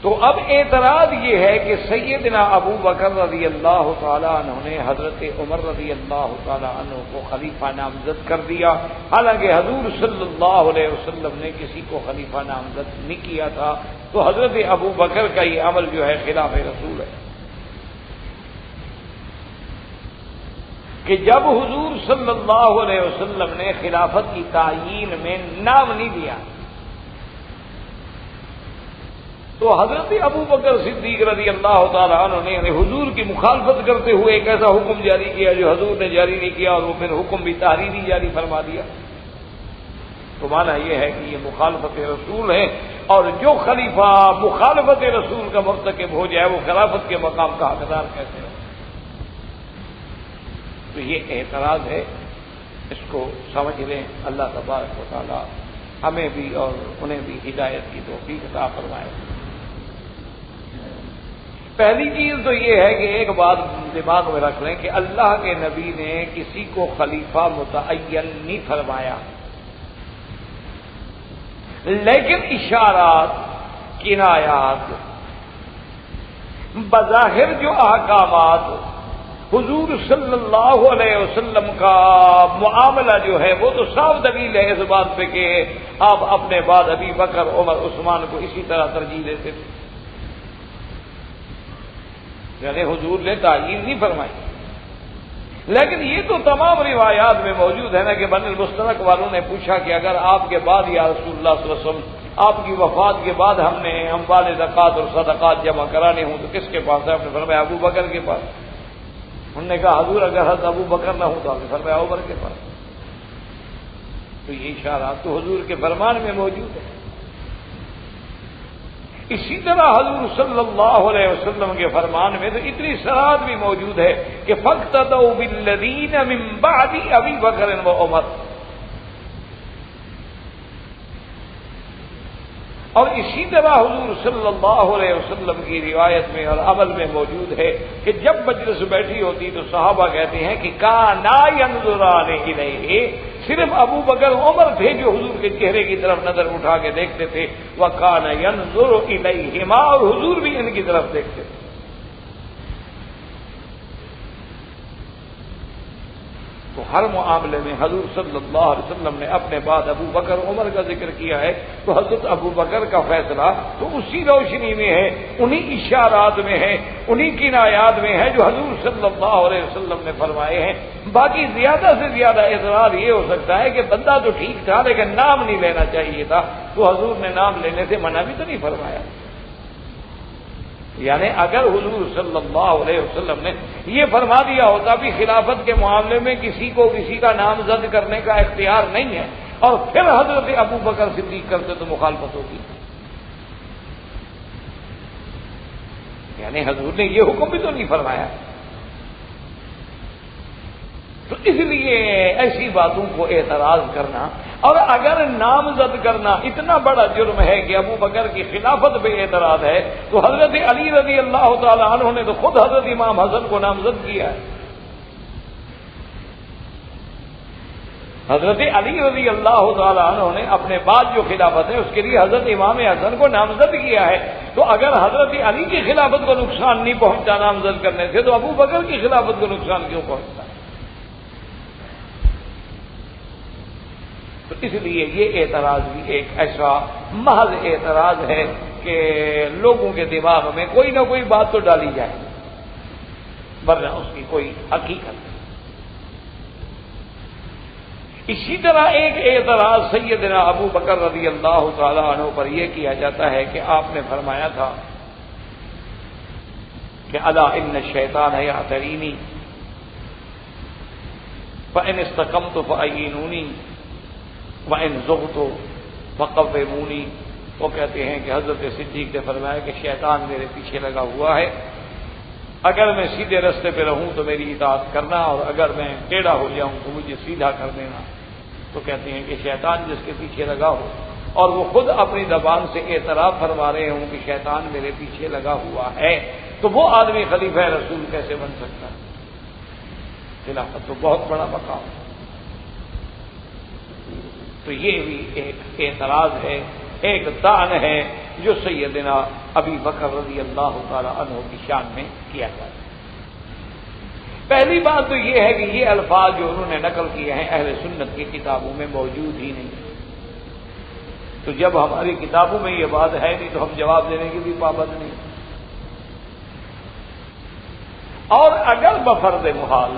S2: تو اب اعتراض یہ ہے کہ سیدنا ابو بکر رضی اللہ تعالی عنہ نے حضرت عمر رضی اللہ تعالی عنہ کو خلیفہ نامزد کر دیا، حالانکہ حضور صلی اللہ علیہ وسلم نے کسی کو خلیفہ نامزد نہیں کیا تھا، تو حضرت ابو بکر کا یہ عمل جو ہے خلاف رسول ہے کہ جب حضور صلی اللہ علیہ وسلم نے خلافت کی تعیین میں نام نہیں دیا تو حضرت ابو بکر صدیق رضی اللہ تعالیٰ عنہ نے حضور کی مخالفت کرتے ہوئے ایک ایسا حکم جاری کیا جو حضور نے جاری نہیں کیا، اور وہ پھر حکم بھی تحریری جاری فرما دیا۔ تو معنی یہ ہے کہ یہ مخالفت رسول ہے، اور جو خلیفہ مخالفت رسول کا مرتکب ہو جائے وہ خلافت کے مقام کا حقدار کیسے ہو؟ تو یہ اعتراض ہے، اس کو سمجھ لیں۔ اللہ تبارک و تعالی ہمیں بھی اور انہیں بھی ہدایت کی توفیق عطا فرمائے۔ پہلی چیز تو یہ ہے کہ ایک بات دماغ میں رکھ لیں کہ اللہ کے نبی نے کسی کو خلیفہ متعین نہیں فرمایا، لیکن اشارات، کنایات، بظاہر جو احکامات، حضور صلی اللہ علیہ وسلم کا معاملہ جو ہے وہ تو صاف دلیل ہے اس بات پہ کہ آپ اپنے بعد ابی بکر، عمر، عثمان کو اسی طرح ترجیح دیتے تھے، یعنی حضور نے تعیین نہیں فرمائی۔ لیکن یہ تو تمام روایات میں موجود ہے نا کہ بنی المستلق والوں نے پوچھا کہ اگر آپ کے بعد یا رسول اللہ صلی اللہ علیہ وسلم آپ کی وفات کے بعد ہم نے اموال زکوٰۃ اور صدقات جمع کرانے ہوں تو کس کے پاس ہے؟ آپ نے فرمایا ابو بکر کے پاس۔ انہوں نے کہا حضور اگر حضرت ابو بکر نہ ہوں تو آپ نے فرمایا عمر کے پاس۔ تو یہ اشارات تو حضور کے فرمان میں موجود ہے۔ اسی طرح حضور صلی اللہ علیہ وسلم کے فرمان میں تو اتنی صراحت بھی موجود ہے کہ فاقتدوا بالذین من بعد ابی بکر و عمر، اور اسی طرح حضور صلی اللہ علیہ وسلم کی روایت میں اور عمل میں موجود ہے کہ جب مجلس بیٹھی ہوتی تو صحابہ کہتے ہیں کہ کانا ینظران الیہ، صرف ابو بکر عمر تھے جو حضور کے چہرے کی طرف نظر اٹھا کے دیکھتے تھے، وکان ینظر الیہما، اور حضور بھی ان کی طرف دیکھتے تھے۔ تو ہر معاملے میں حضور صلی اللہ علیہ وسلم نے اپنے بعد ابو بکر عمر کا ذکر کیا ہے، تو حضرت ابو بکر کا فیصلہ تو اسی روشنی میں ہے، انہی اشارات میں ہے، انہی کنایات میں ہے جو حضور صلی اللہ علیہ وسلم نے فرمائے ہیں۔ باقی زیادہ سے زیادہ اعتراض یہ ہو سکتا ہے کہ بندہ تو ٹھیک تھا لیکن نام نہیں لینا چاہیے تھا، تو حضور نے نام لینے سے منع بھی تو نہیں فرمایا۔ یعنی اگر حضور صلی اللہ علیہ وسلم نے یہ فرما دیا ہوتا بھی خلافت کے معاملے میں کسی کو کسی کا نامزد کرنے کا اختیار نہیں ہے، اور پھر حضرت ابو بکر صدیق کرتے تو مخالفت ہوتی۔ یعنی حضور نے یہ حکم بھی تو نہیں فرمایا۔ تو اس لیے ایسی باتوں کو اعتراض کرنا اور اگر نامزد کرنا اتنا بڑا جرم ہے کہ ابو بکر کی خلافت پہ اعتراض ہے، تو حضرت علی رضی اللہ تعالی عنہ نے تو خود حضرت امام حسن کو نامزد کیا ہے۔ حضرت علی رضی اللہ تعالی عنہ نے اپنے بعد جو خلافت ہے اس کے لیے حضرت امام حسن کو نامزد کیا ہے، تو اگر حضرت علی کی خلافت کو نقصان نہیں پہنچا نامزد کرنے سے، تو ابو بکر کی خلافت کو نقصان کیوں پہنچتا ہے؟ تو اس لیے یہ اعتراض بھی ایک ایسا محض اعتراض ہے کہ لوگوں کے دماغ میں کوئی نہ کوئی بات تو ڈالی جائے، ورنہ اس کی کوئی حقیقت نہیں۔ اسی طرح ایک اعتراض سیدنا ابو بکر رضی اللہ تعالی عنہ پر یہ کیا جاتا ہے کہ آپ نے فرمایا تھا کہ الا ان الشیطان یعترینی فإن استقمت فأعینونی وَإِن زُغْتُ فَقَوِّمُونِی۔ وہ کہتے ہیں کہ حضرت صدیق نے فرمایا کہ شیطان میرے پیچھے لگا ہوا ہے، اگر میں سیدھے رستے پہ رہوں تو میری اطاعت کرنا، اور اگر میں ٹیڑھا ہو جاؤں تو مجھے سیدھا کر دینا۔ تو کہتے ہیں کہ شیطان جس کے پیچھے لگا ہو اور وہ خود اپنی زبان سے اعتراف فرما رہے ہوں کہ شیطان میرے پیچھے لگا ہوا ہے، تو وہ آدمی خلیفہ رسول کیسے بن سکتا ہے؟ خلافت تو بہت بڑا مقام ہے۔ تو یہ بھی ایک اعتراض ہے، ایک طعن ہے جو سیدنا ابی بکر رضی اللہ تعالی عنہ کی شان میں کیا جاتا ہے۔ پہلی بات تو یہ ہے کہ یہ الفاظ جو انہوں نے نقل کیے ہیں اہل سنت کی کتابوں میں موجود ہی نہیں، تو جب ہماری کتابوں میں یہ بات ہے نہیں تو ہم جواب دینے کی بھی پابند نہیں۔ اور اگر بفرض محال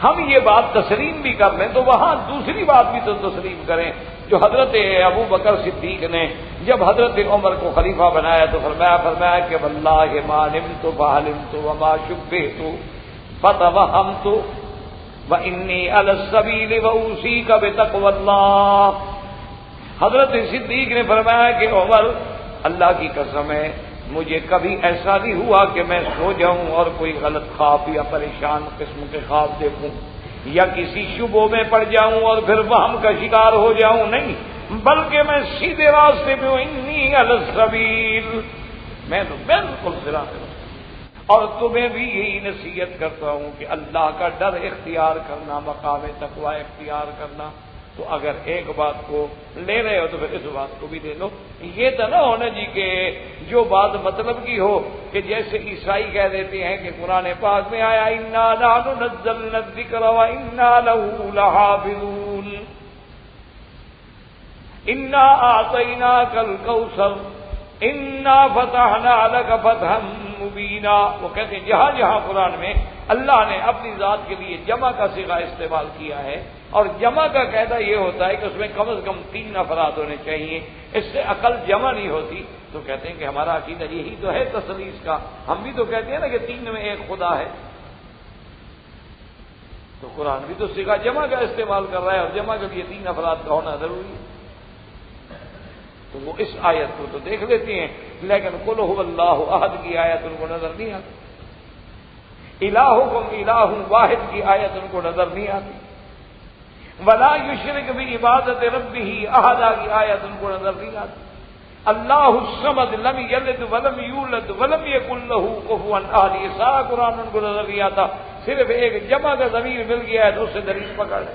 S2: ہم یہ بات تسلیم بھی کر لیں تو وہاں دوسری بات بھی تو تسلیم کریں جو حضرت ابو بکر صدیق نے جب حضرت عمر کو خلیفہ بنایا تو فرمایا کہ واللہ ما نمت فحلمت وما شبہت فتوہمت وانی علی السبیل واوصیک بتقوی اللہ۔ حضرت صدیق نے فرمایا کہ عمر اللہ کی قسم ہے مجھے کبھی ایسا نہیں ہوا کہ میں سو جاؤں اور کوئی غلط خواب یا پریشان قسم کے خواب دیکھوں یا کسی شبوں میں پڑ جاؤں اور پھر وہم کا شکار ہو جاؤں، نہیں، بلکہ میں سیدھے راستے پہ ہوں، انی علی السبیل، میں تو بالکل صراط مستقیم۔ اور تمہیں بھی یہی نصیحت کرتا ہوں کہ اللہ کا ڈر اختیار کرنا، مقام تقوی اختیار کرنا۔ تو اگر ایک بات کو لے رہے ہو تو پھر اس بات کو بھی لے لو۔ یہ تو نہ ہونا جی کہ جو بات مطلب کی ہو، کہ جیسے عیسائی کہہ دیتے ہیں کہ قرآن پاک میں آیا انا نحن نزلنا الذکر وانا لہ لحافظون، انا اعطیناک الکوثر انا فتحنا لک فتحا مبینا۔ وہ کہتے ہیں جہاں جہاں قرآن میں اللہ نے اپنی ذات کے لیے جمع کا صیغہ استعمال کیا ہے، اور جمع کا قاعدہ یہ ہوتا ہے کہ اس میں کم از کم 3 افراد ہونے چاہیے، اس سے عقل جمع نہیں ہوتی، تو کہتے ہیں کہ ہمارا عقیدہ یہی تو ہے تثلیث کا۔ ہم بھی تو کہتے ہیں نا کہ 3 میں ایک خدا ہے، تو قرآن بھی تو صیغہ جمع کا استعمال کر رہا ہے، اور جمع کے لیے 3 افراد کا ہونا ضروری ہے۔ تو وہ اس آیت کو تو دیکھ لیتے ہیں، لیکن قل هو اللہ احد کی آیت ان کو نظر نہیں آتی، الہکم الہ واحد کی آیت ان کو نظر نہیں آتی، ولا یشرک بعبادت ربہ احد کی آیت ان کو نظر نہیں آتی، اللہ الصمد لم یلد ولم یولد ولم یکن لہ کفوا احد، یہ سارا قرآن ان کو نظر نہیں آتا، صرف ایک جمع کا ضمیر مل گیا ہے تو اس سے دلیل پکڑ ہے۔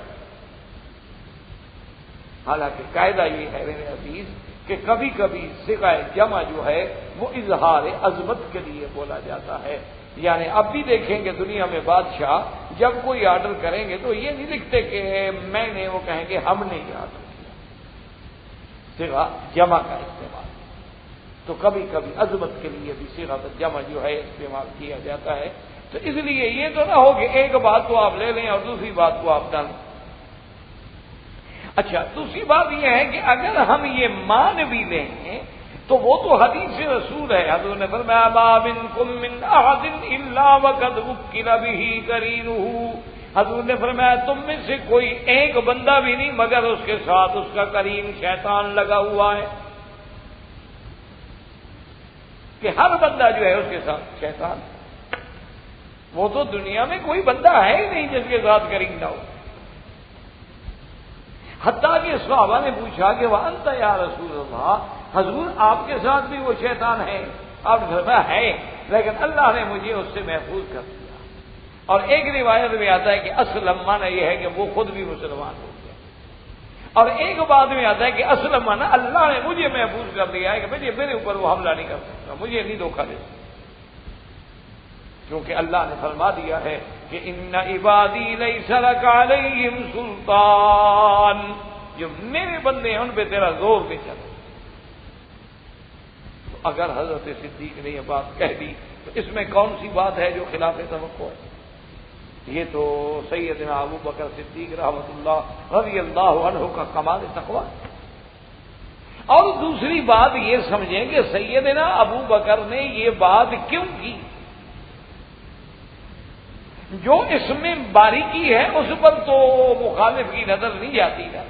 S2: حالانکہ قاعدہ یہ ہے میرے عزیز کہ کبھی کبھی صیغہ جمع جو ہے وہ اظہار عظمت کے لیے بولا جاتا ہے۔ یعنی اب بھی دیکھیں کہ دنیا میں بادشاہ جب کوئی آرڈر کریں گے تو یہ نہیں لکھتے کہ میں نے، وہ کہیں گے ہم نے یہ آرڈر کیا، صیغہ جمع کا استعمال۔ تو کبھی کبھی عظمت کے لیے بھی صیغہ جمع جو ہے استعمال کیا جاتا ہے۔ تو اس لیے یہ تو نہ ہو کہ ایک بات کو آپ لے لیں اور دوسری بات کو آپ ڈالیں۔ اچھا، دوسری بات یہ ہے کہ اگر ہم یہ مان بھی لیں تو وہ تو حدیث رسول ہے، حضور نے فرمایا ما منکم من احد الا وقد وکل به قرینہ، حضور نے فرمایا تم میں سے کوئی ایک بندہ بھی نہیں مگر اس کے ساتھ اس کا قرین شیطان لگا ہوا ہے، کہ ہر بندہ جو ہے اس کے ساتھ شیطان، وہ تو دنیا میں کوئی بندہ ہے ہی نہیں جس کے ساتھ قرین نہ ہو۔ حتیٰ کہ صحابہ نے پوچھا کہ وَأَنْتَ یا رسول اللہ، حضور آپ کے ساتھ بھی وہ شیطان ہے؟ آپ نے فرمایا ہے، لیکن اللہ نے مجھے اس سے محفوظ کر دیا۔ اور ایک روایت میں آتا ہے کہ اسلم معنی یہ ہے کہ وہ خود بھی مسلمان ہو گیا، اور ایک بات میں آتا ہے کہ اسلم معنی اللہ نے مجھے محفوظ کر دیا ہے کہ میرے اوپر وہ حملہ نہیں کر سکتا، مجھے نہیں دھوکہ دے سکتا، کیونکہ اللہ نے فرما دیا ہے کہ ان عبادی لیس لک علیہم سلطان، جو میرے بندے ہیں ان پہ تیرا زور نہیں چلا۔ تو اگر حضرت صدیق نے یہ بات کہہ دی تو اس میں کون سی بات ہے جو خلاف توقع ہے؟ یہ تو سیدنا ابو بکر صدیق رحمۃ اللہ رضی اللہ عنہ کا کمال تقویٰ۔ اور دوسری بات یہ سمجھیں کہ سیدنا ابو بکر نے یہ بات کیوں کی؟ جو اس میں باریکی ہے اس پر تو مخالف کی نظر نہیں جاتی نا۔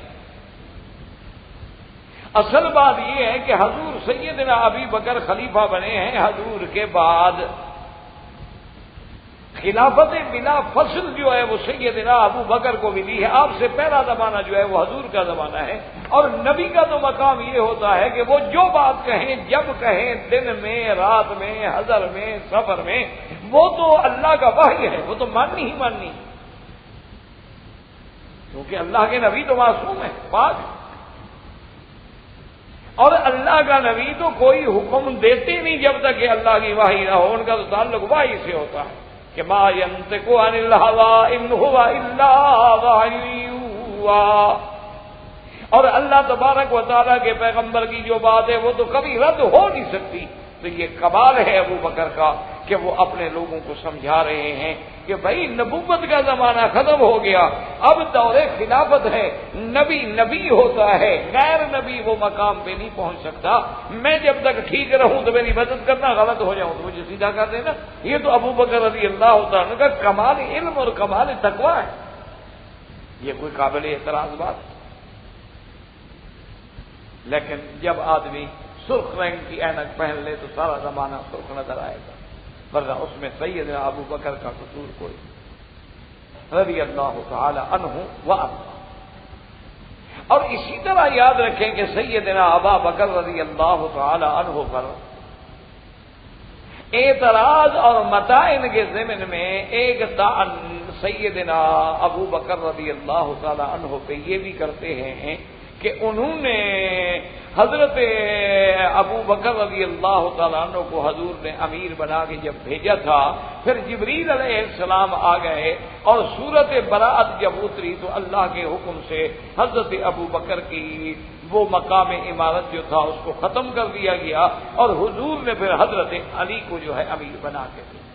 S2: اصل بات یہ ہے کہ حضور سیدنا ابی بکر خلیفہ بنے ہیں، حضور کے بعد خلافت بلا فصل جو ہے وہ سیدنا ابو بکر کو ملی ہے۔ آپ سے پہلا زمانہ جو ہے وہ حضور کا زمانہ ہے، اور نبی کا تو مقام یہ ہوتا ہے کہ وہ جو بات کہیں جب کہیں، دن میں، رات میں، حضر میں، سفر میں، وہ تو اللہ کا وحی ہے، وہ تو ماننی ہی ماننی، کیونکہ اللہ کے نبی تو معصوم ہے، پاک، اور اللہ کا نبی تو کوئی حکم دیتے نہیں جب تک کہ اللہ کی وحی نہ ہو، ان کا تو تعلق وحی سے ہوتا ہے کہ ما ينطق عن الهوى ان هو الا وحی یوحی، اور اللہ تبارک و تعالیٰ کے پیغمبر کی جو بات ہے وہ تو کبھی رد ہو نہیں سکتی۔ تو یہ کمال ہے ابو بکر کا کہ وہ اپنے لوگوں کو سمجھا رہے ہیں کہ بھائی نبوت کا زمانہ ختم ہو گیا، اب دور خلافت ہے، نبی نبی ہوتا ہے، غیر نبی وہ مقام پہ نہیں پہنچ سکتا، میں جب تک ٹھیک رہوں تو میری مدد کرنا، غلط ہو جاؤں تو مجھے سیدھا کر دینا۔ یہ تو ابو بکر رضی اللہ تعالیٰ کا کمال علم اور کمال تقویٰ ہے، یہ کوئی قابل اعتراض بات۔ لیکن جب آدمی سرخ رنگ کی اینک پہن لے تو سارا زمانہ سرخ نظر آئے گا، ورنہ اس میں سیدنا ابو بکر کا قصور کوئی رضی اللہ تعالی عنہ وارضاہ۔ اور اسی طرح یاد رکھیں کہ سیدنا ابا بکر رضی اللہ تعالی عنہ پر اعتراض اور متائن کے ضمن میں ایک طعن سیدنا ابو بکر رضی اللہ تعالی عنہ پہ یہ بھی کرتے ہیں کہ انہوں نے حضرت ابو بکر رضی اللہ تعالیٰ عنہ کو حضور نے امیر بنا کے جب بھیجا تھا، پھر جبریل علیہ السلام آ گئے اور سورت براءت جب اتری تو اللہ کے حکم سے حضرت ابو بکر کی وہ مقام امارت جو تھا اس کو ختم کر دیا گیا اور حضور نے پھر حضرت علی کو جو ہے امیر بنا کے دیا۔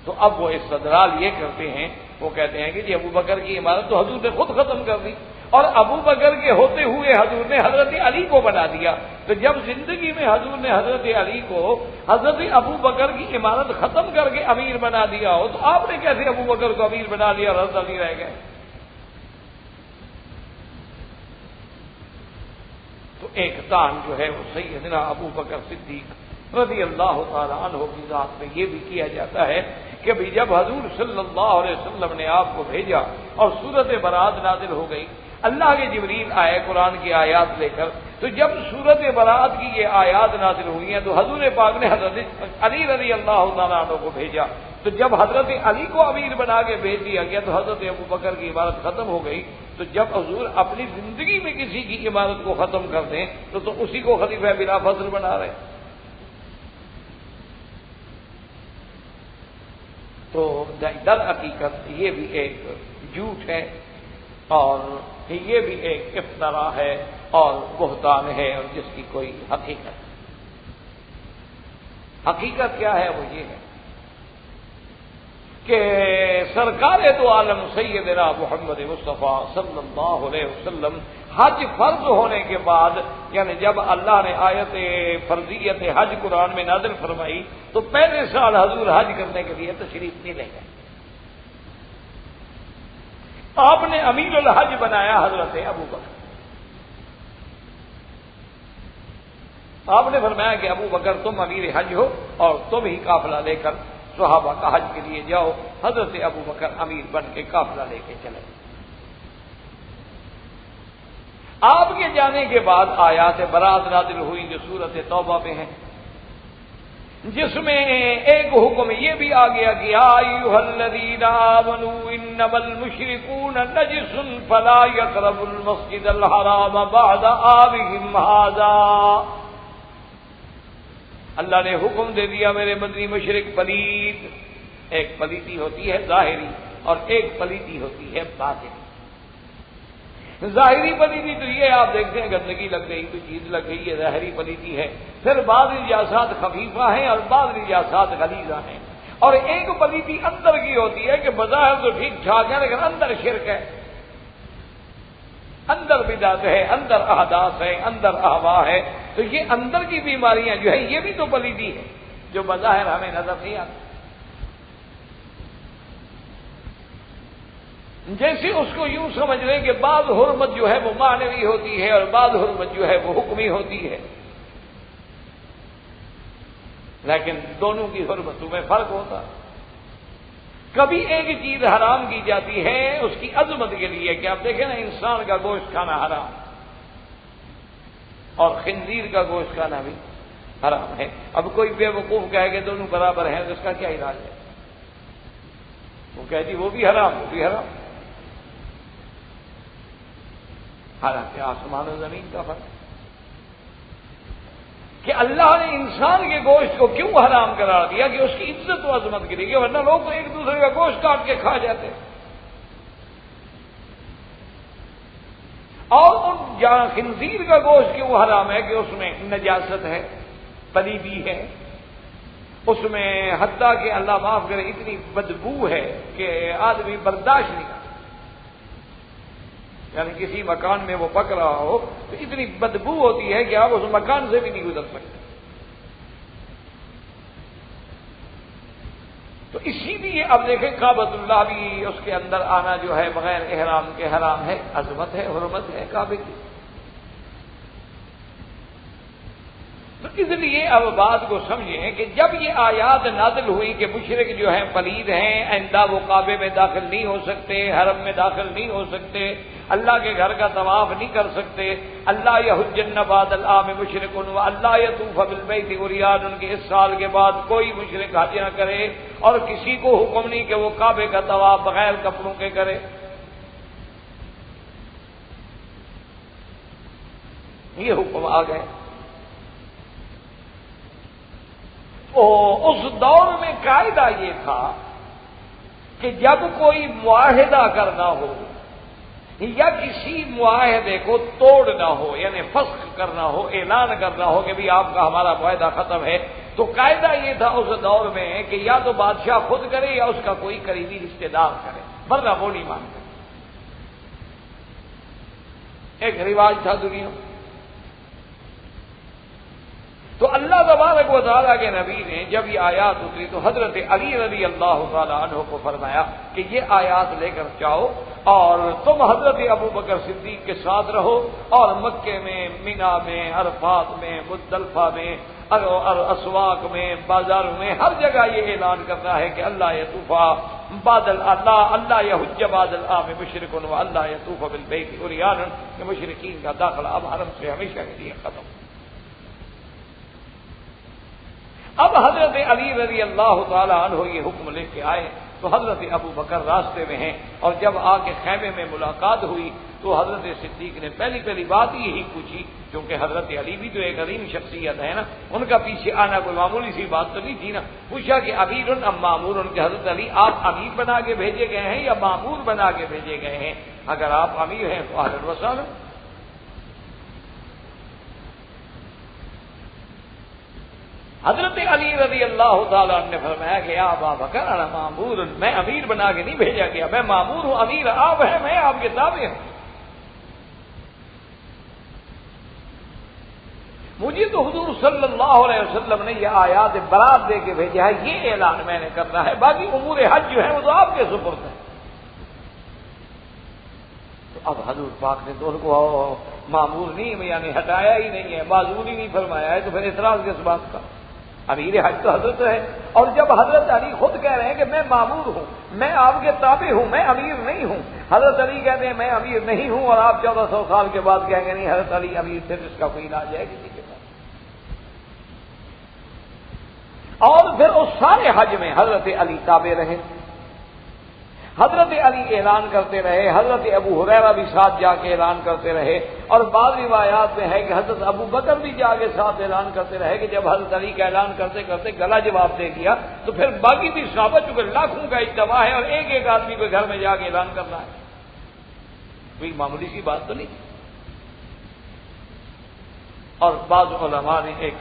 S2: تو اب وہ استدلال یہ کرتے ہیں، وہ کہتے ہیں کہ جی ابو بکر کی عمارت تو حضور نے خود ختم کر دی اور ابو بکر کے ہوتے ہوئے حضور نے حضرت علی کو بنا دیا، تو جب زندگی میں حضور نے حضرت علی کو حضرت ابو بکر کی عمارت ختم کر کے امیر بنا دیا ہو تو آپ نے کیسے ابو بکر کو امیر بنا دیا اور حضرت علی رہ گئے؟ تو ایک طعن جو ہے وہ سیدنا ابو بکر صدیق رضی اللہ تعالی عنہ کی ذات میں یہ بھی کیا جاتا ہے کہ بھی جب حضور صلی اللہ علیہ وسلم نے آپ کو بھیجا اور سورت برات نازل ہو گئی، اللہ کے جبریل آئے قرآن کی آیات لے کر، تو جب سورت برات کی یہ آیات نازل ہوئی ہیں تو حضور پاک نے حضرت علی رضی اللہ تعالیٰ عنہ کو بھیجا، تو جب حضرت علی کو امیر بنا کے بھیج دیا گیا تو حضرت ابو بکر کی عبادت ختم ہو گئی۔ تو جب حضور اپنی زندگی میں کسی کی عبادت کو ختم کر دیں تو اسی کو خلیفہ بلا فضل بنا رہے۔ تو در حقیقت یہ بھی ایک جھوٹ ہے اور یہ بھی ایک افترا ہے اور بہتان ہے، اور جس کی کوئی حقیقت کیا ہے وہ یہ ہے کہ سرکار دو عالم سیدنا محمد مصطفیٰ صلی اللہ علیہ وسلم حج فرض ہونے کے بعد، یعنی جب اللہ نے آیت فرضیت حج قرآن میں نازل فرمائی تو پہلے سال حضور حج کرنے کے لیے تشریف نہیں لے گئے، آپ نے امیر الحج بنایا حضرت ابو بکر۔ آپ نے فرمایا کہ ابو بکر تم امیر حج ہو اور تم ہی قافلہ لے کر صحابہ کا حج کے لیے جاؤ۔ حضرت ابو بکر امیر بن کے قافلہ لے کے چلے۔ آپ کے جانے کے بعد آیات برات نازل ہوئی جو سورت توبہ میں ہے، جس میں ایک حکم یہ بھی آ گیا کہ یا ایھا الذین آمنوا انما المشرکون نجس فلا یقربوا المسجد الحرام بعد عامهم ھذا۔ اللہ نے حکم دے دیا میرے مدنی مشرک پلید، ایک پلیتی ہوتی ہے ظاہری اور ایک پلیتی ہوتی ہے باطنی۔ ظاہری پلیتی تو یہ آپ دیکھتے ہیں گندگی لگ گئی، کوئی چیز لگ گئی، یہ ظاہری پلیتی ہے۔ پھر بعض نجاسات خفیفہ ہیں اور بعض نجاسات غلیظہ ہیں، اور ایک پلیتی اندر کی ہوتی ہے کہ بظاہر تو ٹھیک ٹھاک ہے لیکن اندر شرک ہے، اندر بدعت ہے، اندر احداث ہے، اندر احوا ہے۔ تو یہ اندر کی بیماریاں جو ہے یہ بھی تو پلیتی ہے جو بظاہر ہمیں نظر نہیں آتی۔ جیسے اس کو یوں سمجھ لیں کہ بعض حرمت جو ہے وہ معنوی ہوتی ہے اور بعض حرمت جو ہے وہ حکمی ہوتی ہے، لیکن دونوں کی حرمتوں میں فرق ہوتا ہے۔ کبھی ایک چیز حرام کی جاتی ہے اس کی عظمت کے لیے کہ آپ دیکھیں نا انسان کا گوشت کھانا حرام اور خنزیر کا گوشت کھانا بھی حرام ہے۔ اب کوئی بے وقوف کہے کہ دونوں برابر ہیں تو اس کا کیا علاج ہے؟ وہ کہہ جی وہ بھی حرام وہ بھی حرام، حالانکہ آسمان و زمین کا فرق کہ اللہ نے انسان کے گوشت کو کیوں حرام قرار دیا کہ اس کی عزت و عظمت کے لیے، ورنہ لوگ تو ایک دوسرے کا گوشت کاٹ کے کھا جاتے۔ اور ان جہاں خنزیر کا گوشت کیوں حرام ہے کہ اس میں نجاست ہے، پلیدی ہے، اس میں حتیٰ کہ اللہ معاف کرے اتنی بدبو ہے کہ آدمی برداشت نہیں کرتا، یعنی کسی مکان میں وہ پک رہا ہو تو اتنی بدبو ہوتی ہے کہ آپ اس مکان سے بھی نہیں گزر سکتے۔ تو اسی لیے اب دیکھیں کعبۃ اللہ بھی اس کے اندر آنا جو ہے بغیر احرام کے حرام ہے، عظمت ہے، حرمت ہے کعبے کی۔ تو اس لیے اب بات کو سمجھیں کہ جب یہ آیات نازل ہوئی کہ مشرک جو ہیں پلید ہیں، آئندہ وہ کعبے میں داخل نہیں ہو سکتے، حرم میں داخل نہیں ہو سکتے، اللہ کے گھر کا طواف نہیں کر سکتے، اللہ یحجن بعد العام مشرک و اللہ یطوف بالبیت عریان، ان کے اس سال کے بعد کوئی مشرک حج نہ کرے، اور کسی کو حکم نہیں کہ وہ کعبے کا طواف بغیر کپڑوں کے کرے۔ یہ حکم آ گئے۔ اس دور میں قاعدہ یہ تھا کہ جب کوئی معاہدہ کرنا ہو یا کسی معاہدے کو توڑنا ہو، یعنی فسخ کرنا ہو، اعلان کرنا ہو کہ بھی آپ کا ہمارا معاہدہ ختم ہے، تو قاعدہ یہ تھا اس دور میں کہ یا تو بادشاہ خود کرے یا اس کا کوئی قریبی رشتہ دار کرے، ورنہ وہ نہیں مانتے۔ ایک رواج تھا دنیا۔ تو اللہ تبارک و تعالیٰ کے نبی نے جب یہ آیات اتری تو حضرت علی رضی اللہ تعالیٰ عنہ کو فرمایا کہ یہ آیات لے کر جاؤ اور تم حضرت ابو بکر صدیق کے ساتھ رہو، اور مکے میں، مینا میں، عرفات میں، مزدلفہ میں، اسواق میں، بازاروں میں، ہر جگہ یہ اعلان کرنا ہے کہ اللہ یطوف بادل اللہ یحج بعد العام مشرک و اللہ یطوف بالبیت عریان، کہ مشرکین کا داخلہ اب حرم سے ہمیشہ کے لیے ختم۔ اب حضرت علی رضی اللہ تعالی عنہ یہ حکم لے کے آئے تو حضرت ابو بکر راستے میں ہیں، اور جب آ کے خیمے میں ملاقات ہوئی تو حضرت صدیق نے پہلی بات یہی پوچھی، کیونکہ حضرت علی بھی تو ایک عظیم شخصیت ہے نا، ان کا پیچھے آنا کوئی معمولی سی بات تو نہیں تھی نا۔ پوچھا کہ امیر ام معمور، ان کے حضرت علی آپ امیر بنا کے بھیجے گئے ہیں یا معمور بنا کے بھیجے گئے ہیں؟ اگر آپ امیر ہیں تو اہلا و سہلا۔ حضرت علی رضی اللہ تعالیٰ عنہ نے فرمایا کہ یا ابا بکر انا مامور، میں امیر بنا کے نہیں بھیجا گیا، میں مامور ہوں، امیر آپ ہیں، میں آپ کے تابع ہوں۔ مجھے تو حضور صلی اللہ علیہ وسلم نے یہ آیات برات دے کے بھیجا ہے، یہ اعلان میں نے کرنا ہے، باقی امور حج جو ہے وہ تو آپ کے سپرد ہے۔ تو اب حضور پاک نے تو ان کو مامور نہیں یعنی ہٹایا ہی نہیں ہے، معذور ہی نہیں فرمایا ہے، تو پھر اعتراض کس بات کا؟ امیر حج تو حضرت ہے، اور جب حضرت علی خود کہہ رہے ہیں کہ میں مامور ہوں، میں آپ کے تابع ہوں، میں امیر نہیں ہوں، حضرت علی کہتے ہیں میں امیر نہیں ہوں، اور آپ 1400 سال کے بعد کہیں گے نہیں حضرت علی امیر تھے، اس کا کوئی علاج ہے کسی کے پاس؟ اور پھر اس سارے حج میں حضرت علی تابع رہے، حضرت علی اعلان کرتے رہے، حضرت ابو ہریرہ بھی ساتھ جا کے اعلان کرتے رہے، اور بعض روایات میں ہے کہ حضرت ابو بکر بھی جا کے ساتھ اعلان کرتے رہے کہ جب حضرت علی کا اعلان کرتے کرتے گلا جواب دے دیا تو پھر باقی بھی صحابہ، چونکہ لاکھوں کا اجتماع ہے اور ایک آدمی کو گھر میں جا کے اعلان کرنا ہے، کوئی معمولی سی بات تو نہیں۔ اور بعض علماء نے ایک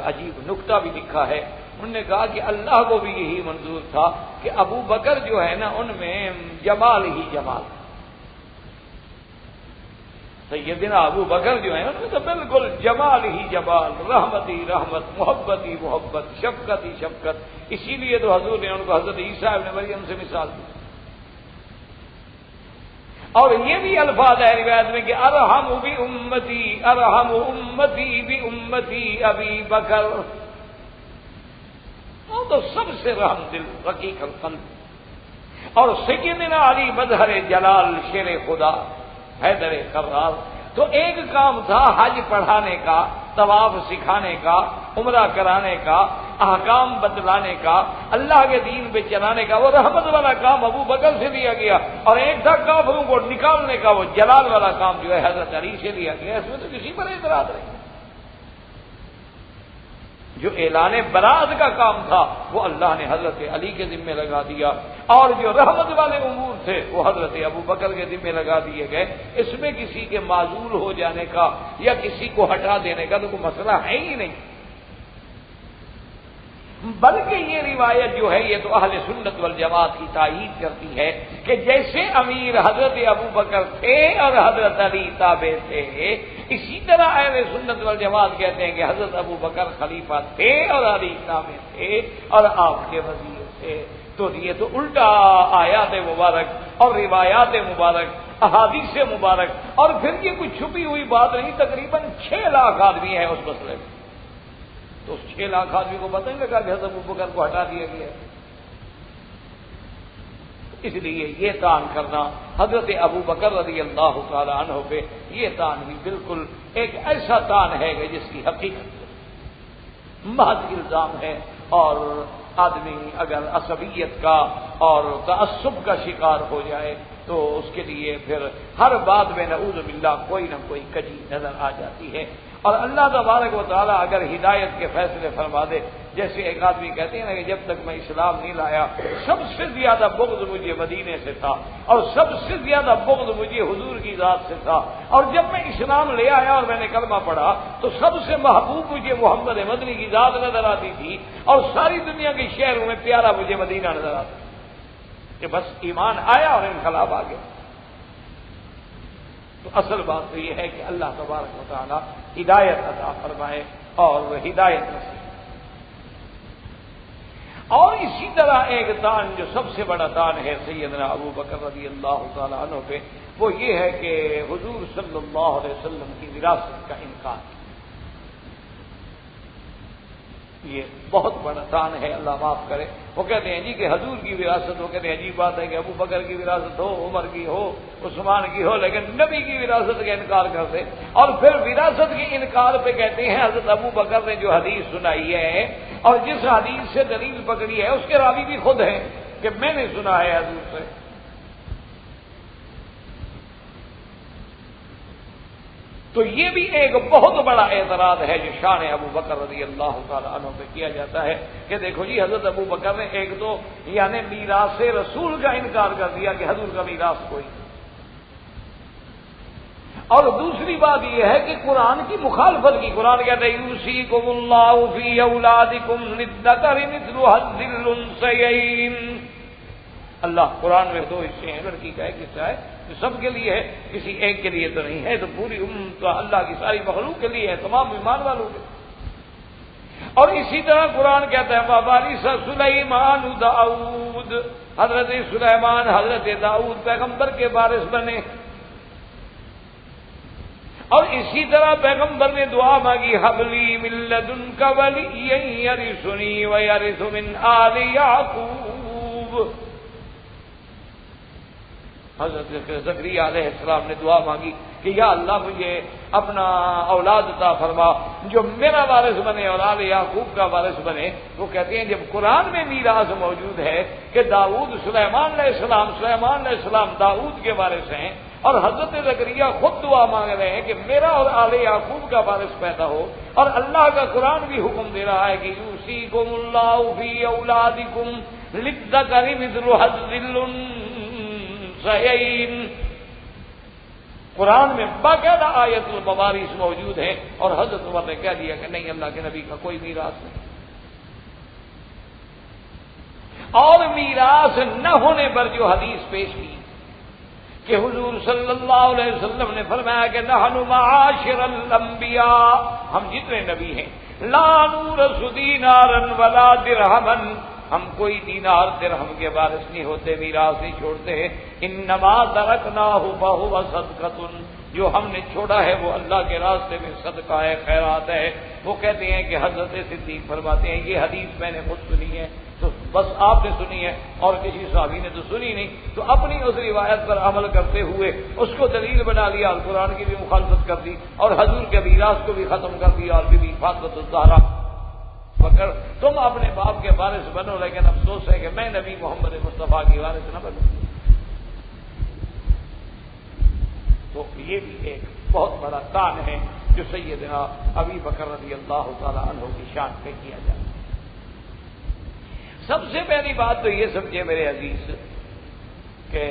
S2: عجیب نکتہ بھی لکھا ہے، انہوں نے کہا کہ اللہ کو بھی یہی منظور تھا کہ ابو بکر جو ہے نا ان میں جمال ہی جمال، سیدنا ابو بکر جو ہے ان میں تو بالکل جمال ہی جمال، رحمت ہی رحمت، محبت ہی محبت، شفقت ہی شفقت، اسی لیے تو حضور نے ان کو حضرت عیسیٰ ابن مریم سے مثال دی۔ اور یہ بھی الفاظ ہے روایت میں کہ ارحم بی امتی ابی بکر، وہ تو سب سے رحم دل رقیق القلب، اور سیدنا علی مظہر جلال شیر خدا حیدر کرار۔ تو ایک کام تھا حج پڑھانے کا، طواف سکھانے کا، عمرہ کرانے کا، احکام بتلانے کا، اللہ کے دین پہ چلانے کا، وہ رحمت والا کام ابو بکر سے لیا گیا، اور ایک تھا کافروں کو نکالنے کا، وہ جلال والا کام جو ہے حضرت علی سے لیا گیا۔ اس میں تو کسی پر اعتراض نہیں۔ جو اعلان برات کا کام تھا وہ اللہ نے حضرت علی کے ذمہ لگا دیا، اور جو رحمت والے امور تھے وہ حضرت ابو بکر کے ذمہ لگا دیے گئے۔ اس میں کسی کے معذور ہو جانے کا یا کسی کو ہٹا دینے کا تو کوئی مسئلہ ہے ہی نہیں، بلکہ یہ روایت جو ہے یہ تو اہل سنت والجماعت کی تائید کرتی ہے کہ جیسے امیر حضرت ابو بکر تھے اور حضرت علی تابع تھے، اسی طرح اہل سنت والجماعت کہتے ہیں کہ حضرت ابو بکر خلیفہ تھے اور علی تابع تھے اور آپ کے وزیر تھے۔ تو یہ تو الٹا آیات مبارک اور روایات مبارک، احادیث مبارک، اور پھر یہ کوئی چھپی ہوئی بات نہیں، تقریباً 6 لاکھ آدمی ہیں اس مسئلے میں، تو اس 6 لاکھ آدمی کو پتہ نہیں لگا کہ حضرت ابو بکر کو ہٹا دیا گیا ہے۔ اس لیے یہ تان کرنا حضرت ابو بکر رضی اللہ تعالی عنہ پہ، یہ تان بھی بالکل ایک ایسا تان ہے کہ جس کی حقیقت محض الزام ہے، اور آدمی اگر عصبیت کا اور تعصب کا شکار ہو جائے تو اس کے لیے پھر ہر بات میں نعوذ باللہ کوئی نہ کوئی کجی نظر آ جاتی ہے۔ اور اللہ تبارک و تعالیٰ اگر ہدایت کے فیصلے فرما دے، جیسے ایک آدمی کہتے ہیں نا کہ جب تک میں اسلام نہیں لایا سب سے زیادہ بغض مجھے مدینے سے تھا، اور سب سے زیادہ بغض مجھے حضور کی ذات سے تھا، اور جب میں اسلام لے آیا اور میں نے کلمہ پڑھا تو سب سے محبوب مجھے محمد مدنی کی ذات نظر آتی تھی، اور ساری دنیا کے شہروں میں پیارا مجھے مدینہ نظر آتا کہ بس ایمان آیا اور انقلاب آ گیا۔ تو اصل بات تو یہ ہے کہ اللہ تبارک و تعالی ہدایت عطا فرمائے اور ہدایت نصیب۔ اور اسی طرح ایک تان جو سب سے بڑا تان ہے سیدنا ابو بکر رضی اللہ تعالی عنہ پہ، وہ یہ ہے کہ حضور صلی اللہ علیہ وسلم کی وراثت کا انکار۔ یہ بہت بڑا تان ہے، اللہ معاف کرے۔ وہ کہتے ہیں جی کہ حضور کی وراثت، وہ کہتے ہیں عجیب بات ہے کہ ابو بکر کی وراثت ہو، عمر کی ہو، عثمان کی ہو، لیکن نبی کی وراثت کا انکار کرتے۔ اور پھر وراثت کے انکار پہ کہتے ہیں حضرت ابو بکر نے جو حدیث سنائی ہے اور جس حدیث سے دلیل پکڑی ہے اس کے راوی بھی خود ہیں کہ میں نے سنا ہے حضور سے۔ تو یہ بھی ایک بہت بڑا اعتراض ہے جو شان ابو بکر رضی اللہ تعالی عنہ پہ کیا جاتا ہے کہ دیکھو جی حضرت ابو بکر نے ایک تو یعنی میراث رسول کا انکار کر دیا کہ حضور کا میراث کوئی، اور دوسری بات یہ ہے کہ قرآن کی مخالفت کی۔ قرآن کہتا ہے یوصیکم اللہ فی اولادکم للذکر مثل حظ الانثیین۔ اللہ قرآن میں دو حصے ہیں، لڑکی کا ایک حصہ ہے جو سب کے لیے ہے، کسی ایک کے لیے تو نہیں ہے، تو پوری تو اللہ کی ساری مخلوق کے لیے ہے، تمام ایمان والوں کے۔ اور اسی طرح قرآن کہتا ہے وَوَرِثَ سُلَيْمَانُ داؤد، حضرت سلیمان حضرت داؤد پیغمبر کے وارث بنے۔ اور اسی طرح پیغمبر نے دعا مانگی حبلی من لدنک ولیا یرثنی ویرث من آل یعقوب۔ حضرت زکریا علیہ السلام نے دعا مانگی کہ یا اللہ مجھے اپنا اولاد عطا فرما جو میرا وارث بنے اور آل یعقوب کا وارث بنے۔ وہ کہتے ہیں جب قرآن میں میراث موجود ہے کہ داؤد سلیمان علیہ السلام داؤد کے وارث ہیں، اور حضرت زکریا خود دعا مانگ رہے ہیں کہ میرا اور آل یعقوب کا وارث پیدا ہو، اور اللہ کا قرآن بھی حکم دے رہا ہے کہ یوصیکم اللہ فی اولادکم للذکر مثل حظ الانثیین۔ قرآن میں باقاعدہ آیت الموارث موجود ہے، اور حضرت عمر نے کہہ دیا کہ نہیں، اللہ کے نبی کا کوئی میراث نہیں۔ اور میراث نہ ہونے پر جو حدیث پیش کی کہ حضور صلی اللہ علیہ وسلم نے فرمایا کہ نحن معاشر الانبیاء، ہم جتنے نبی ہیں، لا نورث دینارا ولا درہما، ہم کوئی دینار درہم کے وارث نہیں ہوتے، میراث نہیں چھوڑتے ہیں۔ انما ترکناہ فہو صدقۃ، جو ہم نے چھوڑا ہے وہ اللہ کے راستے میں صدقہ ہے، خیرات ہے۔ وہ کہتے ہیں کہ حضرت صدیق فرماتے ہیں یہ حدیث میں نے خود سنی ہے، تو بس آپ نے سنی ہے اور کسی صحابی نے تو سنی نہیں، تو اپنی اس روایت پر عمل کرتے ہوئے اس کو دلیل بنا لیا، اور قرآن کی بھی مخالفت کر دی اور حضور کے میراث کو بھی ختم کر دیا۔ اور بی بی فاطمہ الزہرا بکر تم اپنے باپ کے وارث بنو، لیکن افسوس ہے کہ میں نبی محمد مصطفیٰ کی وارث نہ بنوں۔ تو یہ بھی ایک بہت بڑا تان ہے جو سیدنا ابی بکر رضی اللہ تعالی عنہ کی شان پہ کیا جاتا ہے۔ سب سے پہلی بات تو یہ سمجھے میرے عزیز کہ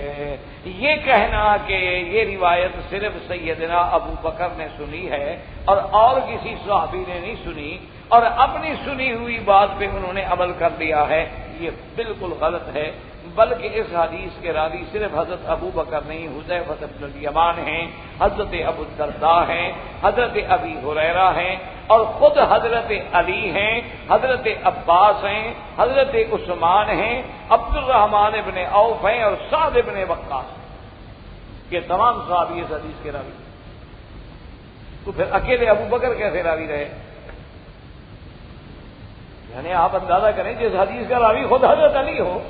S2: یہ کہنا کہ یہ روایت صرف سیدنا ابو بکر نے سنی ہے اور کسی صحابی نے نہیں سنی، اور اپنی سنی ہوئی بات پہ انہوں نے عمل کر لیا ہے، یہ بالکل غلط ہے۔ بلکہ اس حدیث کے راوی صرف حضرت ابو بکر نہیں، حذیفہ بن الیمان ہیں، حضرت ابو الدرداء ہیں، حضرت ابی ہریرہ ہیں، اور خود حضرت علی ہیں، حضرت عباس ہیں، حضرت عثمان ہیں، عبد الرحمن ابن عوف ہیں، اور سعد ابن وقاص، یہ تمام صحابی اس حدیث کے راوی۔ تو پھر اکیلے ابو بکر کیسے راوی رہے؟ یعنی آپ اندازہ کریں جس حدیث کا راوی خود حضرت علی ہو،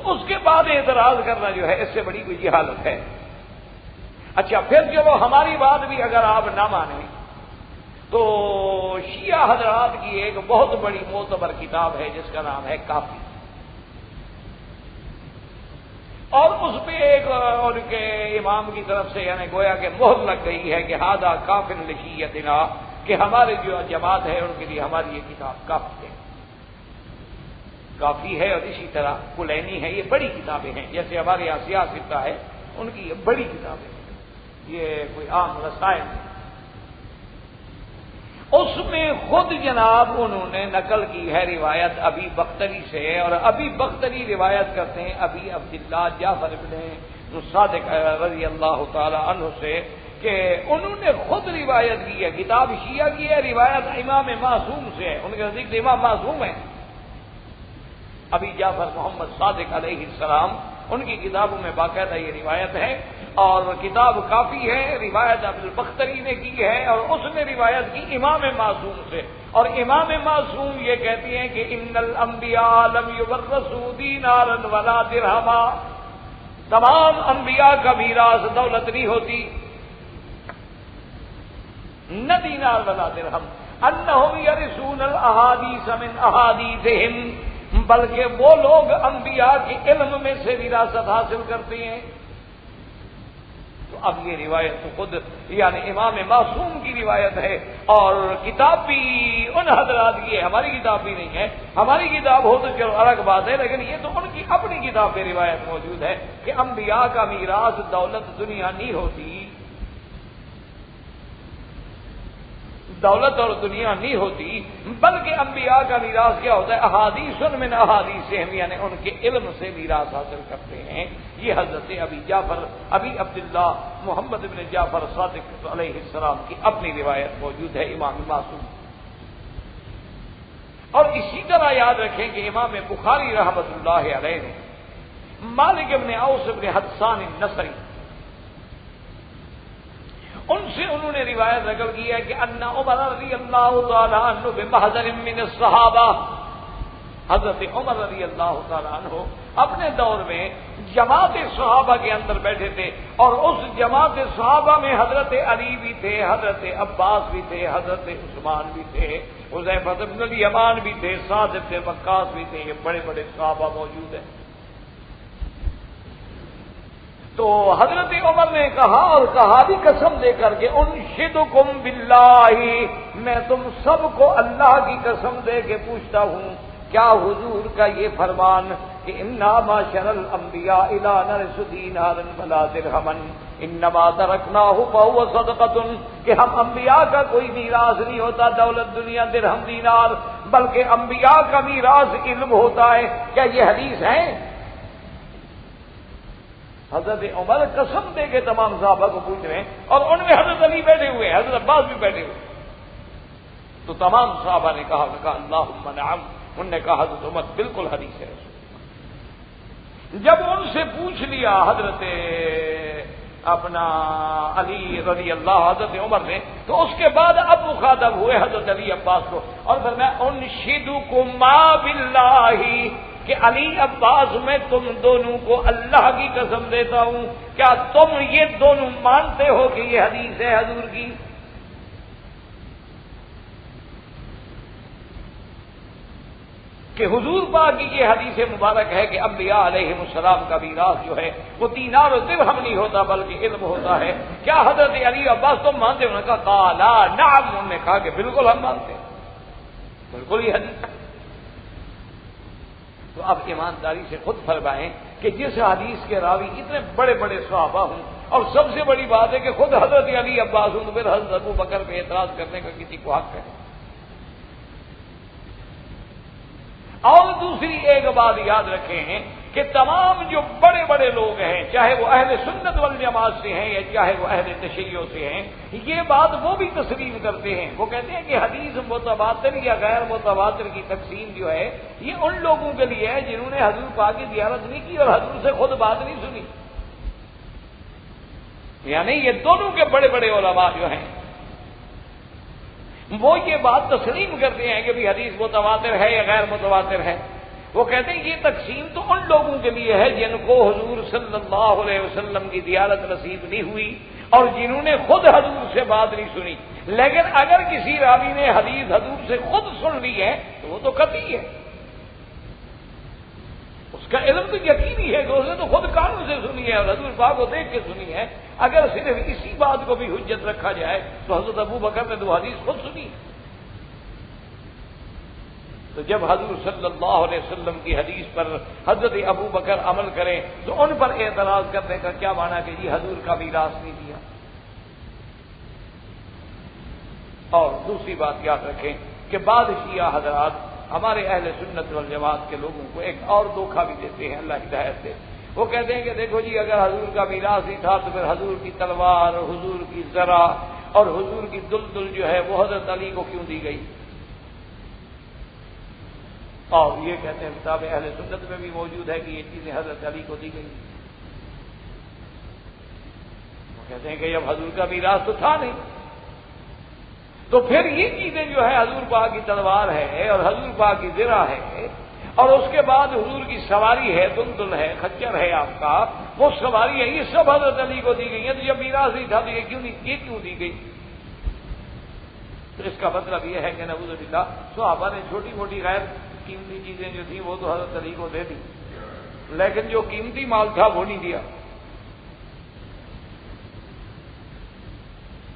S2: اس کے بعد اعتراض کرنا جو ہے اس سے بڑی کوئی جہالت ہے۔ اچھا پھر چلو ہماری بات بھی اگر آپ نہ مانیں تو شیعہ حضرات کی ایک بہت بڑی معتبر کتاب ہے جس کا نام ہے کافی، اور اس پہ ایک ان کے امام کی طرف سے یعنی گویا کہ مہر لگ گئی ہے کہ ہادہ کافر لشیعتنا، کہ ہمارے جو جماعت ہے ان کے لیے ہماری یہ کتاب کافی ہے، کافی ہے۔ اور اسی طرح کلینی ہے، یہ بڑی کتابیں ہیں، جیسے ہمارے یہاں سیاستہ ہے ان کی یہ بڑی کتابیں ہیں، یہ کوئی عام رسائل نہیں۔ اس میں خود جناب انہوں نے نقل کی ہے روایت ابی بختری سے، اور ابی بختری روایت کرتے ہیں ابی عبداللہ جعفر بن صادق رضی اللہ تعالی عنہ سے کہ انہوں نے خود روایت کی ہے، کتاب شیعہ کی ہے، روایت امام معصوم سے ہے، ان کے نزدیک امام معصوم ہے ابی جعفر محمد صادق علیہ السلام، ان کی کتابوں میں باقاعدہ یہ روایت ہے، اور کتاب کافی ہے، روایت ابو البختری نے کی ہے، اور اس نے روایت کی امام معصوم سے، اور امام معصوم یہ کہتی ہیں کہ ان الانبیاء لم یورثوا دینارا ولا درہما، تمام انبیاء کا میراث دولت نہیں ہوتی، نہ دینار ولا درہم، انہم یرثون الاحادیث من احادیثہم، بلکہ وہ لوگ انبیاء کے علم میں سے وراثت حاصل کرتے ہیں۔ تو اب یہ روایت تو خود یعنی امام معصوم کی روایت ہے، اور کتاب بھی ان حضرات کی ہے، ہماری کتاب بھی نہیں ہے، ہماری کتاب ہو تو چلو الگ بات ہے، لیکن یہ تو ان کی اپنی کتاب میں روایت موجود ہے کہ انبیاء کا میراث دولت دنیا نہیں ہوتی، دولت اور دنیا نہیں ہوتی، بلکہ انبیاء کا میراث کیا ہوتا ہے؟ احادیث من احادیثہم، یعنی ان کے علم سے میراث حاصل کرتے ہیں۔ یہ حضرت ابی عبداللہ محمد بن جعفر صادق علیہ السلام کی اپنی روایت موجود ہے امام معصوم۔ اور اسی طرح یاد رکھیں کہ امام بخاری رحمۃ اللہ علیہ نے مالک بن اوس بن حدثان النصری، ان سے انہوں نے روایت نقل کی ہے کہ ان عمر رضی اللہ تعالی عنہ بمحضر من الصحابہ، حضرت عمر رضی اللہ تعالی عنہ اپنے دور میں جماعت صحابہ کے اندر بیٹھے تھے، اور اس جماعت صحابہ میں حضرت علی بھی تھے، حضرت عباس بھی تھے، حضرت عثمان بھی تھے، حذیفہ بن الیمان بھی تھے، سعد بن وقاص بھی تھے، یہ بڑے بڑے صحابہ موجود ہیں۔ تو حضرت عمر نے کہا، اور کہا بھی قسم دے کر کے، انشدکم باللہ، میں تم سب کو اللہ کی قسم دے کے پوچھتا ہوں، کیا حضور کا یہ فرمان کہ انا معشر الانبیاء لا نرث دینارا ولا درہما انما ترکناہ فہو صدقۃ، کہ ہم انبیاء کا کوئی میراث نہیں ہوتا دولت دنیا درہم دینار، بلکہ انبیاء کا میراث علم ہوتا ہے۔ کیا یہ حدیث ہے؟ حضرت عمر قسم دے کے تمام صحابہ کو پوچھ رہے ہیں، اور ان میں حضرت علی بیٹھے ہوئے، حضرت عباس بھی بیٹھے ہوئے۔ تو تمام صحابہ نے کہا اللہم نعم، انہوں نے کہا حضرت عمر بالکل حدیث ہے رسول۔ جب ان سے پوچھ لیا حضرت اپنا علی رضی اللہ حضرت عمر نے، تو اس کے بعد اب مخاطب ہوئے حضرت علی عباس کو، اور فرمایا انشدکما باللہ، کہ علی عباس میں تم دونوں کو اللہ کی قسم دیتا ہوں، کیا تم یہ دونوں مانتے ہو کہ یہ حدیث ہے حضور کی؟ کہ حضور پاک کی یہ حدیث مبارک ہے کہ انبیاء علیہ السلام کا میراث جو ہے وہ دینار و درہم نہیں ہوتا بلکہ علم ہوتا ہے، کیا حضرت علی عباس تم مانتے ہو؟ انہوں نے کہا قالا نعم، انہوں نے کہا کہ بالکل ہم مانتے ہیں، بالکل یہ حدیث ہے۔ تو اب ایمانداری سے خود فرمائیں کہ جس حدیث کے راوی اتنے بڑے بڑے صحابہ ہوں، اور سب سے بڑی بات ہے کہ خود حضرت علی عباس ہوں، تو پھر حضرت ابو بکر پہ اعتراض کرنے کا کسی کو حق ہے؟ اور دوسری ایک بات یاد رکھیں کہ تمام جو بڑے بڑے لوگ ہیں، چاہے وہ اہل سنت والجماعت سے ہیں یا چاہے وہ اہل تشیع سے ہیں، یہ بات وہ بھی تسلیم کرتے ہیں۔ وہ کہتے ہیں کہ حدیث متواتر یا غیر متواتر کی تقسیم جو ہے یہ ان لوگوں کے لیے ہے جنہوں نے حضور پاک کی زیارت نہیں کی اور حضور سے خود بات نہیں سنی، یعنی یہ دونوں کے بڑے بڑے علماء جو ہیں وہ یہ بات تسلیم کرتے ہیں کہ بھی حدیث متواتر ہے یا غیر متواتر ہے، وہ کہتے ہیں یہ تقسیم تو ان لوگوں کے لیے ہے جن کو حضور صلی اللہ علیہ وسلم کی زیارت نصیب نہیں ہوئی اور جنہوں نے خود حضور سے بات نہیں سنی. لیکن اگر کسی راوی نے حدیث حضور سے خود سن لی ہے تو وہ تو قطعی ہے، اس کا علم تو یقینی ہے کہ اس نے تو خود کانوں سے سنی ہے اور حضور پاک کو دیکھ کے سنی ہے. اگر صرف اسی بات کو بھی حجت رکھا جائے تو حضرت ابو بکر نے تو حدیث خود سنی. تو جب حضور صلی اللہ علیہ وسلم کی حدیث پر حضرت ابو بکر عمل کریں تو ان پر اعتراض کرنے کا کیا معنی کہ جی حضور کا میراث نہیں دیا. اور دوسری بات یاد رکھیں کہ بعض شیعہ حضرات ہمارے اہل سنت والجماعت کے لوگوں کو ایک اور دھوکہ بھی دیتے ہیں، اللہ ہدایت دے. وہ کہتے ہیں کہ دیکھو جی اگر حضور کا میراث ہی تھا تو پھر حضور کی تلوار، حضور کی ذرا اور حضور کی دلدل جو ہے وہ حضرت علی کو کیوں دی گئی؟ اور یہ کہتے ہیں کتاب اہل سنت میں بھی موجود ہے کہ یہ چیزیں حضرت علی کو دی گئی. وہ کہتے ہیں کہ جب حضور کا میراث تو تھا نہیں تو پھر یہ چیزیں جو ہے حضور پاک کی تلوار ہے اور حضور پاک کی ذرا ہے اور اس کے بعد حضور کی سواری ہے، دلدل ہے، خچر ہے آپ کا، وہ سواری ہے، یہ سب حضرت علی کو دی گئی ہیں. تو جب میراث نہیں تھا تو یہ کیوں دی گئی؟ تو اس کا مطلب یہ ہے کہ نعوذ باللہ صحابہ نے چھوٹی موٹی غیر قیمتی چیزیں جو تھیں وہ تو حضرت علی کو دے دی، لیکن جو قیمتی مال تھا وہ نہیں دیا.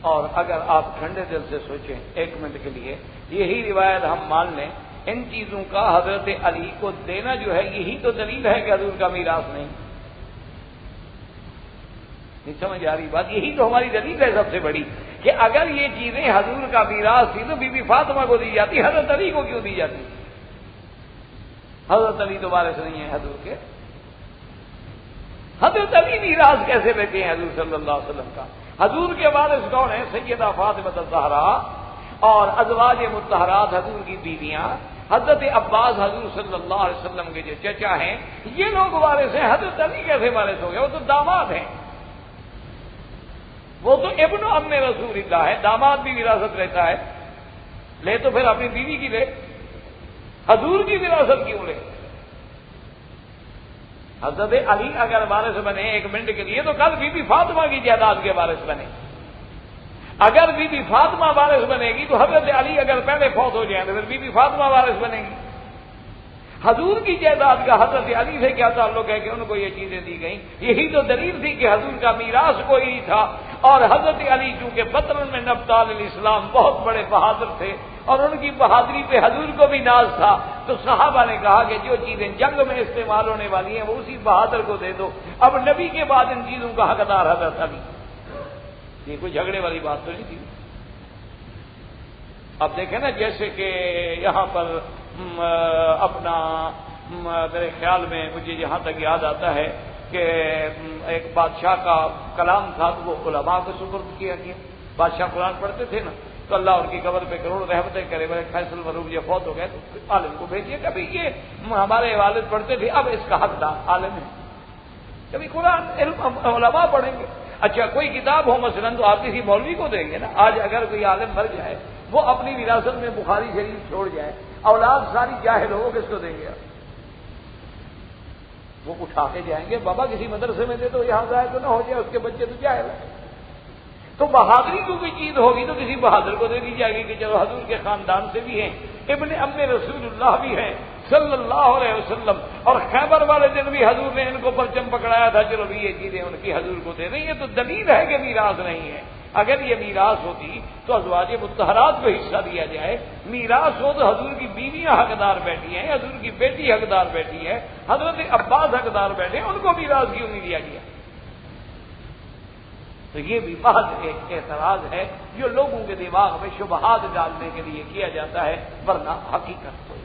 S2: اور اگر آپ ٹھنڈے دل سے سوچیں ایک منٹ کے لیے، یہی روایت ہم مان لیں، ان چیزوں کا حضرت علی کو دینا جو ہے یہی تو دلیل ہے کہ حضور کا میراث نہیں سمجھ آ رہی بات؟ یہی تو ہماری دلیل ہے سب سے بڑی کہ اگر یہ چیزیں حضور کا میراث تھی تو بی بی فاطمہ کو دی جاتی، حضرت علی کو کیوں دی جاتی؟ حضرت علی تو وارث نہیں ہے حضور کے. حضرت علی میراث کیسے لیتے ہیں حضور صلی اللہ علیہ وسلم کا؟ حضور کے وارث کون ہیں؟ سیدہ فاطمہ الزہرا اور ازواج مطہرات حضور کی بیویاں، حضرت عباس حضور صلی اللہ علیہ وسلم کے جو چچا ہیں، یہ لوگ وارث ہیں. حضرت علی کیسے وارث ہو گئے؟ وہ تو داماد ہیں، وہ تو ابن ام رسول اللہ ہے. داماد بھی وراثت لیتا ہے، لے تو پھر اپنی بیوی کی لے، حضور کی وراثت کیوں لے؟ حضرت علی اگر وارث بنے ایک منٹ کے لیے تو کل بی بی فاطمہ کی جائیداد کے وارث بنے. اگر بی بی فاطمہ وارث بنے گی تو حضرت علی اگر پہلے فوت ہو جائیں تو پھر بی بی فاطمہ وارث بنے گی. حضور کی جائیداد کا حضرت علی سے کیا تعلق ہے کہ ان کو یہ چیزیں دی گئیں؟ یہی تو دلیل تھی کہ حضور کا میراث کوئی نہیں تھا. اور حضرت علی چونکہ بطن میں نبطال الاسلام بہت بڑے بہادر تھے اور ان کی بہادری پہ حضور کو بھی ناز تھا، تو صحابہ نے کہا کہ جو چیزیں جنگ میں استعمال ہونے والی ہیں وہ اسی بہادر کو دے دو. اب نبی کے بعد ان چیزوں کا حقدار حضرت علی. یہ کوئی جھگڑے والی بات تو نہیں تھی. اب دیکھیں نا، جیسے کہ یہاں پر اپنا میرے خیال میں مجھے یہاں تک یاد آتا ہے کہ ایک بادشاہ کا کلام تھا تو وہ علماء کو سپرد کیا گیا. بادشاہ قرآن پڑھتے تھے نا تو اللہ ان کی قبر پہ کروڑ رحمتیں کرے. میرے فیصل مروب یہ فوت ہو گئے تو عالم کو بھیجیے کہ بھائی یہ ہمارے والد پڑھتے تھے، اب اس کا حقدار عالم ہے. کبھی قرآن علم علماء پڑھیں گے. اچھا کوئی کتاب ہو مثلاً تو آپ کسی مولوی کو دیں گے نا. آج اگر کوئی عالم مر جائے، وہ اپنی وراثت میں بخاری شریف چھوڑ جائے، اولاد ساری جاہل ہو، کس کو دیں گے؟ وہ اٹھا کے جائیں گے بابا کسی مدرسے میں دے تو یہاں ضائع تو نہ ہو جائے، اس کے بچے تو جاہل ہیں. تو بہادری کو کوئی چیز ہوگی تو کسی بہادر کو دے دی جائے گی کہ چلو حضور کے خاندان سے بھی ہیں، ابن ام رسول اللہ بھی ہیں صلی اللہ علیہ وسلم، اور خیبر والے دن بھی حضور نے ان کو پرچم پکڑایا تھا، چلو بھی یہ چیزیں ان کی حضور کو دے دیں. یہ تو دلیل ہے کہ میراث نہیں ہے. اگر یہ میراث ہوتی تو ازواج مطہرات کو حصہ دیا جائے. میراث ہو تو حضور کی بیویاں حقدار بیٹھی ہیں، حضور کی بیٹی حقدار بیٹھی ہے، حضرت عباس حقدار بیٹھے، ان کو میراث کیوں نہیں دیا گیا؟ تو یہ بھی بہت ایک اعتراض ہے جو لوگوں کے دماغ میں شبہات ڈالنے کے لیے کیا جاتا ہے، ورنہ حقیقت کوئی.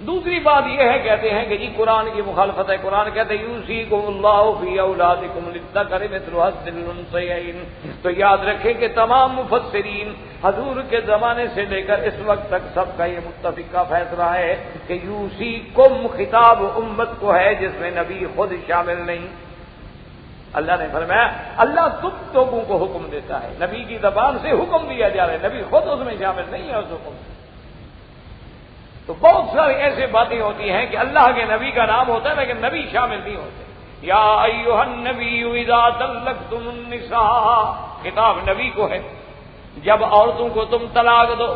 S2: دوسری بات یہ ہے، کہتے ہیں کہ جی قرآن کی مخالفت ہے. قرآن کہتے ہیں یوصیکم اللہ فی اولادکم للذکر مثل حظ الانثیین. تو یاد رکھیں کہ تمام مفسرین حضور کے زمانے سے لے کر اس وقت تک سب کا یہ متفقہ فیصلہ ہے کہ یوصیکم خطاب امت کو ہے جس میں نبی خود شامل نہیں. اللہ نے فرمایا اللہ تم لوگوں کو حکم دیتا ہے، نبی کی زبان سے حکم دیا جا رہا ہے، نبی خود اس میں شامل نہیں ہے اس حکم. تو بہت ساری ایسے باتیں ہوتی ہیں کہ اللہ کے نبی کا نام ہوتا ہے لیکن نبی شامل نہیں ہوتے. یا ایھا النبی اذا طلقتم النساء، خطاب نبی کو ہے. جب عورتوں کو تم طلاق دو،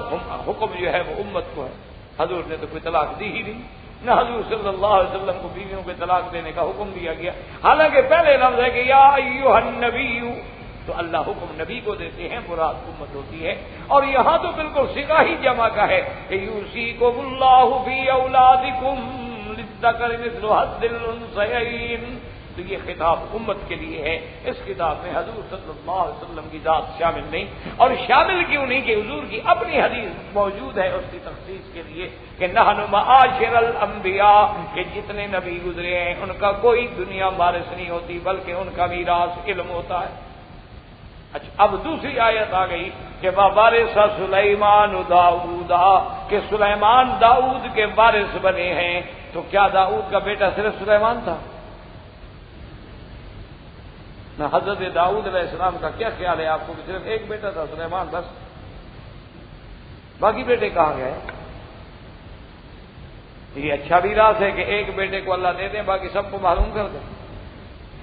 S2: حکم جو ہے وہ امت کو ہے. حضور نے تو کوئی طلاق دی ہی نہیں، نہ حضور صلی اللہ علیہ وسلم کو بیویوں کو طلاق دینے کا حکم دیا گیا. حالانکہ پہلے لفظ ہے کہ یا ایھا النبی، تو اللہ حکم نبی کو دیتے ہیں، مراد امت ہوتی ہے. اور یہاں تو بالکل صیغہ ہی جمع کا ہے کہ یوصیکم اللہ فی اولادکم للذکر مثل حظ الانثیین. تو یہ خطاب امت کے لیے ہے. اس خطاب میں حضور صلی اللہ علیہ وسلم کی ذات شامل نہیں. اور شامل کیوں نہیں کہ حضور کی اپنی حدیث موجود ہے اس کی تخصیص کے لیے کہ نحن معاشر الانبیاء، کہ جتنے نبی گزرے ہیں ان کا کوئی دنیا وارث نہیں ہوتی بلکہ ان کا میراث علم ہوتا ہے. اچھا، اب دوسری آیت آ گئی کہ وارث سلیمان داؤد، کہ سلیمان داؤد کے وارث بنے ہیں. تو کیا داؤد کا بیٹا صرف سلیمان تھا؟ نہ حضرت داؤد علیہ السلام کا کیا خیال ہے آپ کو کہ صرف ایک بیٹا تھا سلیمان بس؟ باقی بیٹے کہاں گئے؟ یہ اچھا بھی راز ہے کہ ایک بیٹے کو اللہ دے دیں باقی سب کو معلوم کر دیں.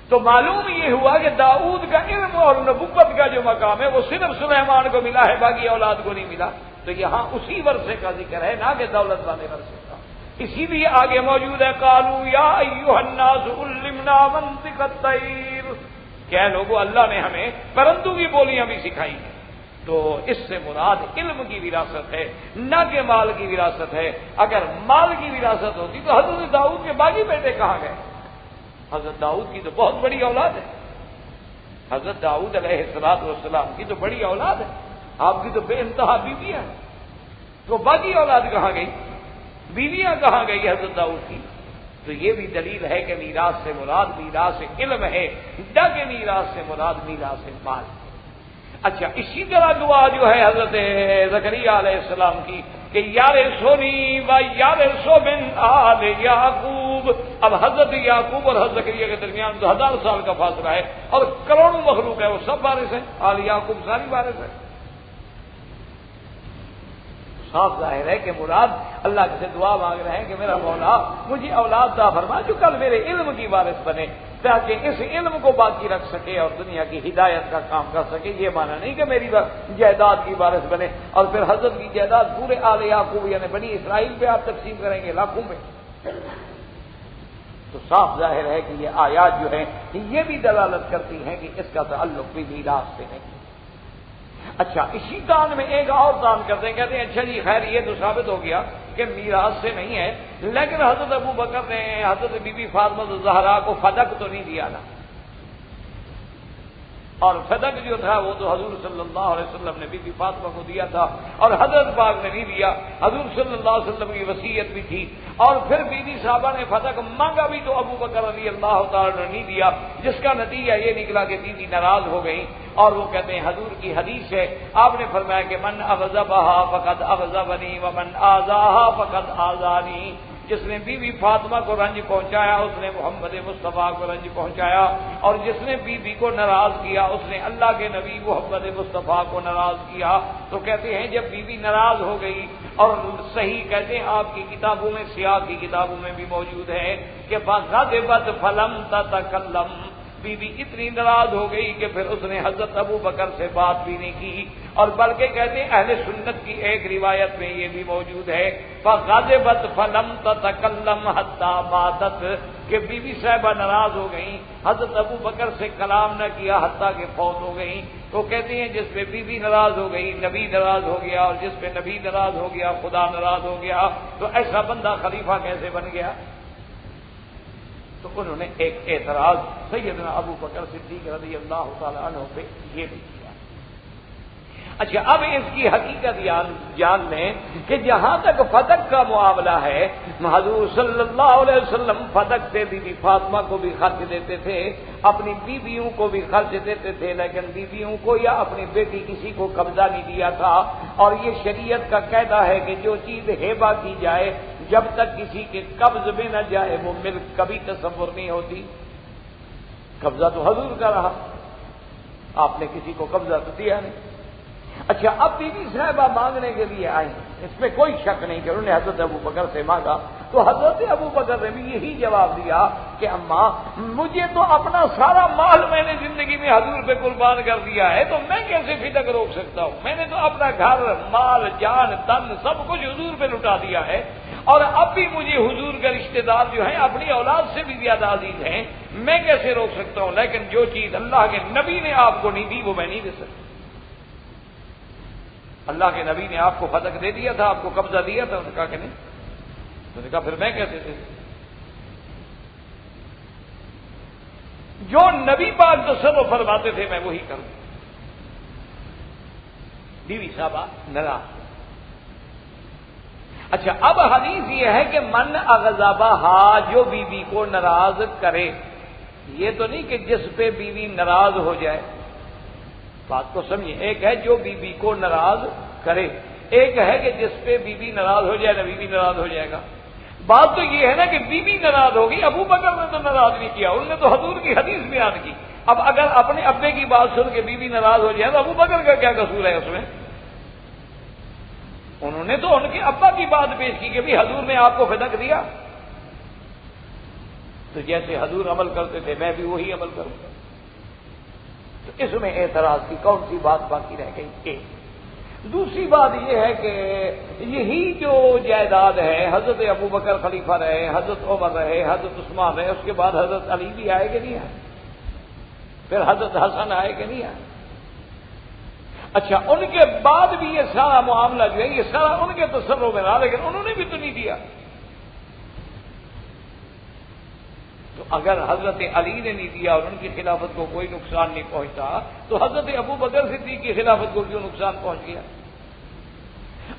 S2: تو معلوم یہ ہوا کہ داؤد کا علم اور نبوت کا جو مقام ہے وہ صرف سلیمان کو ملا ہے، باقی اولاد کو نہیں ملا. تو یہاں اسی ورثے کا ذکر ہے، نہ کہ دولت والے ورثے کا. اسی لیے آگے موجود ہے قالوا یا ایھا الناس علمنا منطق الطیر، کہ اے لوگوں اللہ نے ہمیں پرندوں کی بولیاں بھی سکھائی ہیں. تو اس سے مراد علم کی وراثت ہے، نہ کہ مال کی وراثت ہے. اگر مال کی وراثت ہوتی تو حضرت داؤد کے باقی بیٹے کہاں گئے؟ حضرت داؤد کی تو بہت بڑی اولاد ہے. حضرت داؤد علیہ السلام کی تو بڑی اولاد ہے. آپ کی تو بے انتہا بیویاں ہیں. تو باقی اولاد کہاں گئی؟ بیویاں کہاں گئی حضرت داؤد کی؟ تو یہ بھی دلیل ہے کہ میراث سے مراد میراث علم ہے، نہ کہ میراث سے مراد میراث مال. اچھا، اسی طرح دعا جو ہے حضرت زکریا علیہ السلام کی کہ یارثنی و یارث من آل یعقوب. اب حضرت یعقوب اور حضرت زکریا کے درمیان 1000 سال کا فاصلہ ہے اور کروڑوں مخلوق ہے، وہ سب وارث ہیں. آل یعقوب ساری وارث ہے. صاف ظاہر ہے کہ مراد اللہ سے دعا مانگ رہے ہیں کہ میرا مولا مجھے اولاد عطا فرما جو کل میرے علم کی وارث بنے، تاکہ اس علم کو باقی رکھ سکے اور دنیا کی ہدایت کا کام کر سکے. یہ معنی نہیں کہ میری جائیداد کی وارث بنے اور پھر حضرت کی جائیداد پورے آل یعقوب یعنی بنی اسرائیل پہ آپ تقسیم کریں گے لاکھوں میں. تو صاف ظاہر ہے کہ یہ آیات جو ہیں یہ بھی دلالت کرتی ہیں کہ اس کا تعلق بھی میراث سے نہیں. اچھا، اسی دان میں ایک اور دان کرتے ہیں، کہتے ہیں اچھا جی خیر یہ تو ثابت ہو گیا کہ میراث سے نہیں ہے، لیکن حضرت ابو بکر نے حضرت بی بی فاطمہ الزہرا کو فدق تو نہیں دیا نا. اور فدق جو تھا وہ تو حضور صلی اللہ علیہ وسلم نے بی بی فاطمہ کو دیا تھا اور حضرت پاک نے نہیں دیا. حضور صلی اللہ علیہ وسلم کی وصیت بھی تھی اور پھر بی بی صاحبہ نے فدق مانگا بھی تو ابو بکر رضی اللہ تعالی نے نہیں دیا، جس کا نتیجہ یہ نکلا کہ بی بی ناراض ہو گئی. اور وہ کہتے ہیں حضور کی حدیث ہے، آپ نے فرمایا کہ من اغضبها فقد اغضبنی ومن آذاها فقد آذانی. جس نے بی بی فاطمہ کو رنج پہنچایا اس نے محمد مصطفیٰ کو رنج پہنچایا، اور جس نے بی بی کو ناراض کیا اس نے اللہ کے نبی محمد مصطفیٰ کو ناراض کیا. تو کہتے ہیں جب بی بی ناراض ہو گئی، اور صحیح کہتے ہیں آپ کی کتابوں میں سیاق کی کتابوں میں بھی موجود ہے کہ فغضبت فلم تتکلم، بی بی اتنی ناراض ہو گئی کہ پھر اس نے حضرت ابو بکر سے بات بھی نہیں کی. اور بلکہ کہتے ہیں اہل سنت کی ایک روایت میں یہ بھی موجود ہے فغضبت فلم تتکلم حتی ماتت، کہ بی بی صاحبہ ناراض ہو گئیں، حضرت ابو بکر سے کلام نہ کیا حتیٰ کہ فوت ہو گئیں. تو کہتے ہیں جس پہ بی بی ناراض ہو گئی نبی ناراض ہو گیا، اور جس پہ نبی ناراض ہو گیا خدا ناراض ہو گیا. تو ایسا بندہ خلیفہ کیسے بن گیا؟ تو انہوں نے ایک اعتراض سیدنا ابو بکر صدیق رضی اللہ تعالی عنہ پہ یہ بھی کیا. اچھا، اب اس کی حقیقت جان لیں کہ جہاں تک فتق کا معاملہ ہے، حضور صلی اللہ علیہ وسلم فتق سے بی بی فاطمہ کو بھی خرچ دیتے تھے، اپنی بیویوں کو بھی خرچ دیتے تھے، لیکن بیویوں کو یا اپنی بیٹی کسی کو قبضہ نہیں دیا تھا. اور یہ شریعت کا قاعدہ ہے کہ جو چیز ہیبہ کی جائے جب تک کسی کے قبض میں نہ جائے وہ ملک کبھی تصور نہیں ہوتی. قبضہ تو حضور کا رہا، آپ نے کسی کو قبضہ تو دیا نہیں. اچھا اب بیوی صاحبہ مانگنے کے لیے آئی، اس میں کوئی شک نہیں کہ انہوں نے حضرت ابو بکر سے مانگا، تو حضرت ابو بکر نے بھی یہی جواب دیا کہ اماں مجھے تو اپنا سارا مال میں نے زندگی میں حضور پہ قربان کر دیا ہے، تو میں کیسے فدق روک سکتا ہوں؟ میں نے تو اپنا گھر، مال، جان، تن سب کچھ حضور پہ لٹا دیا ہے، اور اب بھی مجھے حضور کا رشتہ دار جو ہیں اپنی اولاد سے بھی زیادہ عزیز ہیں، میں کیسے روک سکتا ہوں؟ لیکن جو چیز اللہ کے نبی نے آپ کو نہیں دی وہ میں نہیں دے سکتا۔ اللہ کے نبی نے آپ کو فتح دے دیا تھا، آپ کو قبضہ دیا تھا، انہوں نے کہا کہ نہیں، انہوں نے کہا پھر میں کیسے دے؟ جو نبی پاک تصرف فرماتے تھے میں وہی کروں۔ بیوی صاحبہ ناراض۔ اچھا اب حدیث یہ ہے کہ من اغضبہا، جو بیوی کو ناراض کرے، یہ تو نہیں کہ جس پہ بیوی ناراض ہو جائے، بات کو سمجھیں، ایک ہے جو بیوی کو ناراض کرے، ایک ہے کہ جس پہ بیوی ناراض ہو جائے نہ بیوی ناراض ہو جائے گا۔ بات تو یہ ہے نا کہ بیوی ناراض ہوگی، ابو بکر نے تو ناراض نہیں کیا، انہوں نے تو حضور کی حدیث بیان کی۔ اب اگر اپنے ابے کی بات سن کے بیوی ناراض ہو جائے تو ابو بکر کا کیا قصور ہے اس میں؟ انہوں نے تو ان کے ابا کی بات پیش کی کہ بھی حضور نے آپ کو فتح دیا، تو جیسے حضور عمل کرتے تھے میں بھی وہی عمل کروں گا۔ تو اس میں اعتراض کی کون سی بات باقی رہ گئی؟ ایک دوسری بات یہ ہے کہ یہی جو جائیداد ہے، حضرت ابو بکر خلیفہ رہے، حضرت عمر رہے، حضرت عثمان رہے، اس کے بعد حضرت علی بھی آئے کہ نہیں آئے؟ پھر حضرت حسن آئے کہ نہیں آئے؟ اچھا ان کے بعد بھی یہ سارا معاملہ جو ہے یہ سارا ان کے تصرف میں رہا، لیکن انہوں نے بھی تو نہیں دیا۔ تو اگر حضرت علی نے نہیں دیا اور ان کی خلافت کو کوئی نقصان نہیں پہنچتا، تو حضرت ابو بکر صدیق کی خلافت کو کیوں نقصان پہنچ گیا؟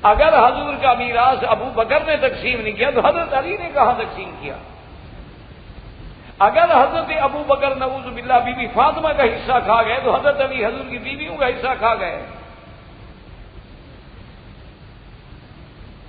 S2: اگر حضور کا میراث ابو بکر نے تقسیم نہیں کیا تو حضرت علی نے کہاں تقسیم کیا؟ اگر حضرت ابو بکر نعوذ باللہ بی بی فاطمہ کا حصہ کھا گئے تو حضرت علی حضور کی بیویوں کا حصہ کھا گئے،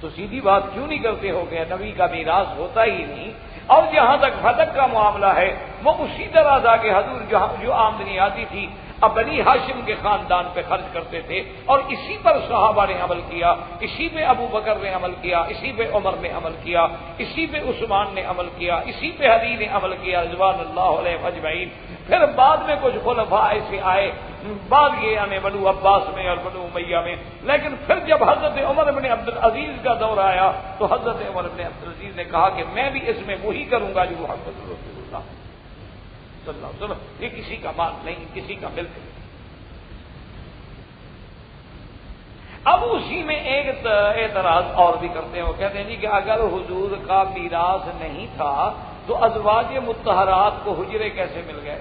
S2: تو سیدھی بات کیوں نہیں کرتے ہو گئے؟ نبی کا میراث ہوتا ہی نہیں، اور جہاں تک فتح کا معاملہ ہے وہ اسی طرح تھا کہ حضور جو آمدنی آتی تھی اب بنی ہاشم کے خاندان پہ خرچ کرتے تھے، اور اسی پر صحابہ نے عمل کیا، اسی پہ ابو بکر نے عمل کیا، اسی پہ عمر نے عمل کیا، اسی پہ عثمان نے عمل کیا، اسی پہ علی نے عمل کیا رضوان اللہ علیہ اجمعین۔ پھر بعد میں کچھ خلفاء ایسے آئے، بعد یہ آنے بنو عباس میں اور بنو امیہ میں، لیکن پھر جب حضرت عمر بن عبدالعزیز کا دور آیا تو حضرت عمر بن عبدالعزیز نے کہا کہ میں بھی اس میں وہی کروں گا جو محمد رسول اللہ صلی اللہ علیہ وسلم، یہ کسی کا مال نہیں، کسی کا ملک نہیں۔ اب اسی میں ایک اعتراض اور بھی کرتے ہیں، وہ کہتے ہیں جی کہ اگر حضور کا میراث نہیں تھا تو ازواج مطہرات کو حجرے کیسے مل گئے؟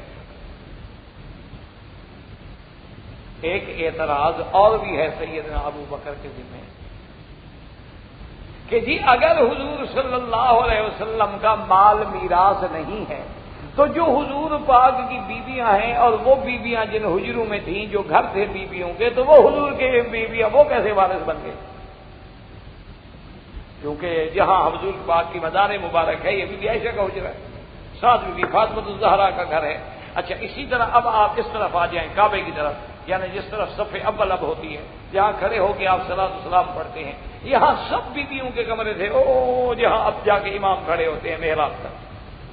S2: ایک اعتراض اور بھی ہے سیدنا ابو بکر کے ذمہ کہ جی اگر حضور صلی اللہ علیہ وسلم کا مال میراث نہیں ہے تو جو حضور پاک کی بیویاں ہیں اور وہ بیویاں جن حجروں میں تھیں، جو گھر تھے بیویوں کے، تو وہ حضور کے بیویاں وہ کیسے وارث بن گئے؟ کیونکہ جہاں حضور پاک کی مزار مبارک ہے یہ بی بی عائشہ کا حجرہ ہے، ساتھ بی بی فاطمہ الزہرا کا گھر ہے۔ اچھا اسی طرح اب آپ اس طرف آ جائیں کعبے کی طرف، یعنی جس طرف صف اول اب ہوتی ہے، جہاں کھڑے ہو کے آپ صلاۃ والسلام پڑھتے ہیں، یہاں سب بیویوں کے کمرے تھے، جہاں اب جا کے امام کھڑے ہوتے ہیں محراب تک،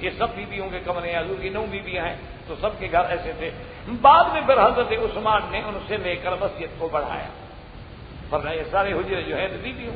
S2: یہ سب بیویوں کے کمرے ہیں، حضور کی 9 بیویاں ہیں، تو سب کے گھر ایسے تھے۔ بعد میں پھر حضرت عثمان نے ان سے لے کر مسجد کو بڑھایا، ورنہ یہ سارے حجرے جو ہیں بیویوں۔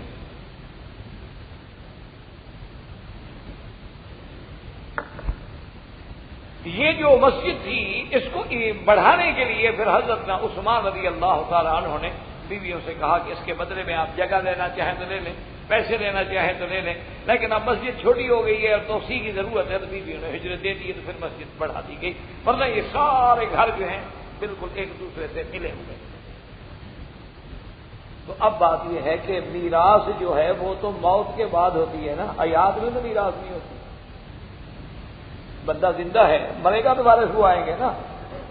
S2: یہ جو مسجد تھی اس کو بڑھانے کے لیے پھر حضرت عثمان رضی اللہ تعالیٰ عنہ نے بیویوں سے کہا کہ اس کے بدلے میں آپ جگہ لینا چاہیں تو لے لیں، پیسے لینا چاہیں تو لے لیں، لیکن اب مسجد چھوٹی ہو گئی ہے اور توسیع کی ضرورت ہے، تو بیویوں نے ہجرت دے دی تو پھر مسجد بڑھا دی گئی، ورنہ یہ سارے گھر جو ہیں بالکل ایک دوسرے سے ملے ہوئے۔ تو اب بات یہ ہے کہ میراث جو ہے وہ تو موت کے بعد ہوتی ہے نا، حیات میں تو میراث نہیں ہوتی، بندہ زندہ ہے مرے گا تو وارث وہ آئیں گے نا،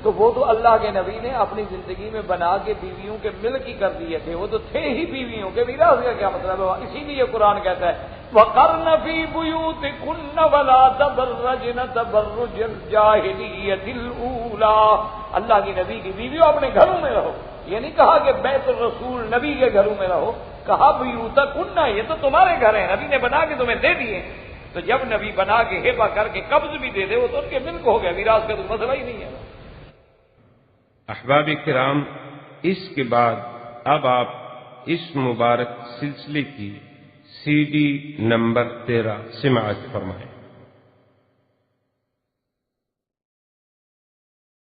S2: تو وہ تو اللہ کے نبی نے اپنی زندگی میں بنا کے بیویوں کے ملک ہی کر دیے تھے، وہ تو تھے ہی بیویوں کے، میراث کا کیا مطلب ہے؟ اسی لیے قرآن کہتا ہے وَقَرْنَ فِي بُيُوتِكُنَّ وَلَا تَبَرَّجْنَ تَبَرُّجَ الْجَاهِلِيَّةِ الْأُولَىٰ، اللہ کی نبی کی بیویوں اپنے گھروں میں رہو، یہ نہیں کہا کہ بیت الرسول نبی کے گھروں میں رہو، کہا بیوتکن، یہ تو تمہارے گھر ہیں، نبی نے بنا کے تمہیں دے دیے، تو جب نبی بنا کے ہیبا کر کے قبض بھی دے دے وہ تو ان کے ملک ہو گیا، میراث کا تو مسئلہ ہی نہیں ہے۔
S1: احباب کرام، اس کے بعد اب آپ اس مبارک سلسلے کی CD نمبر 13 سماعت فرمائیں۔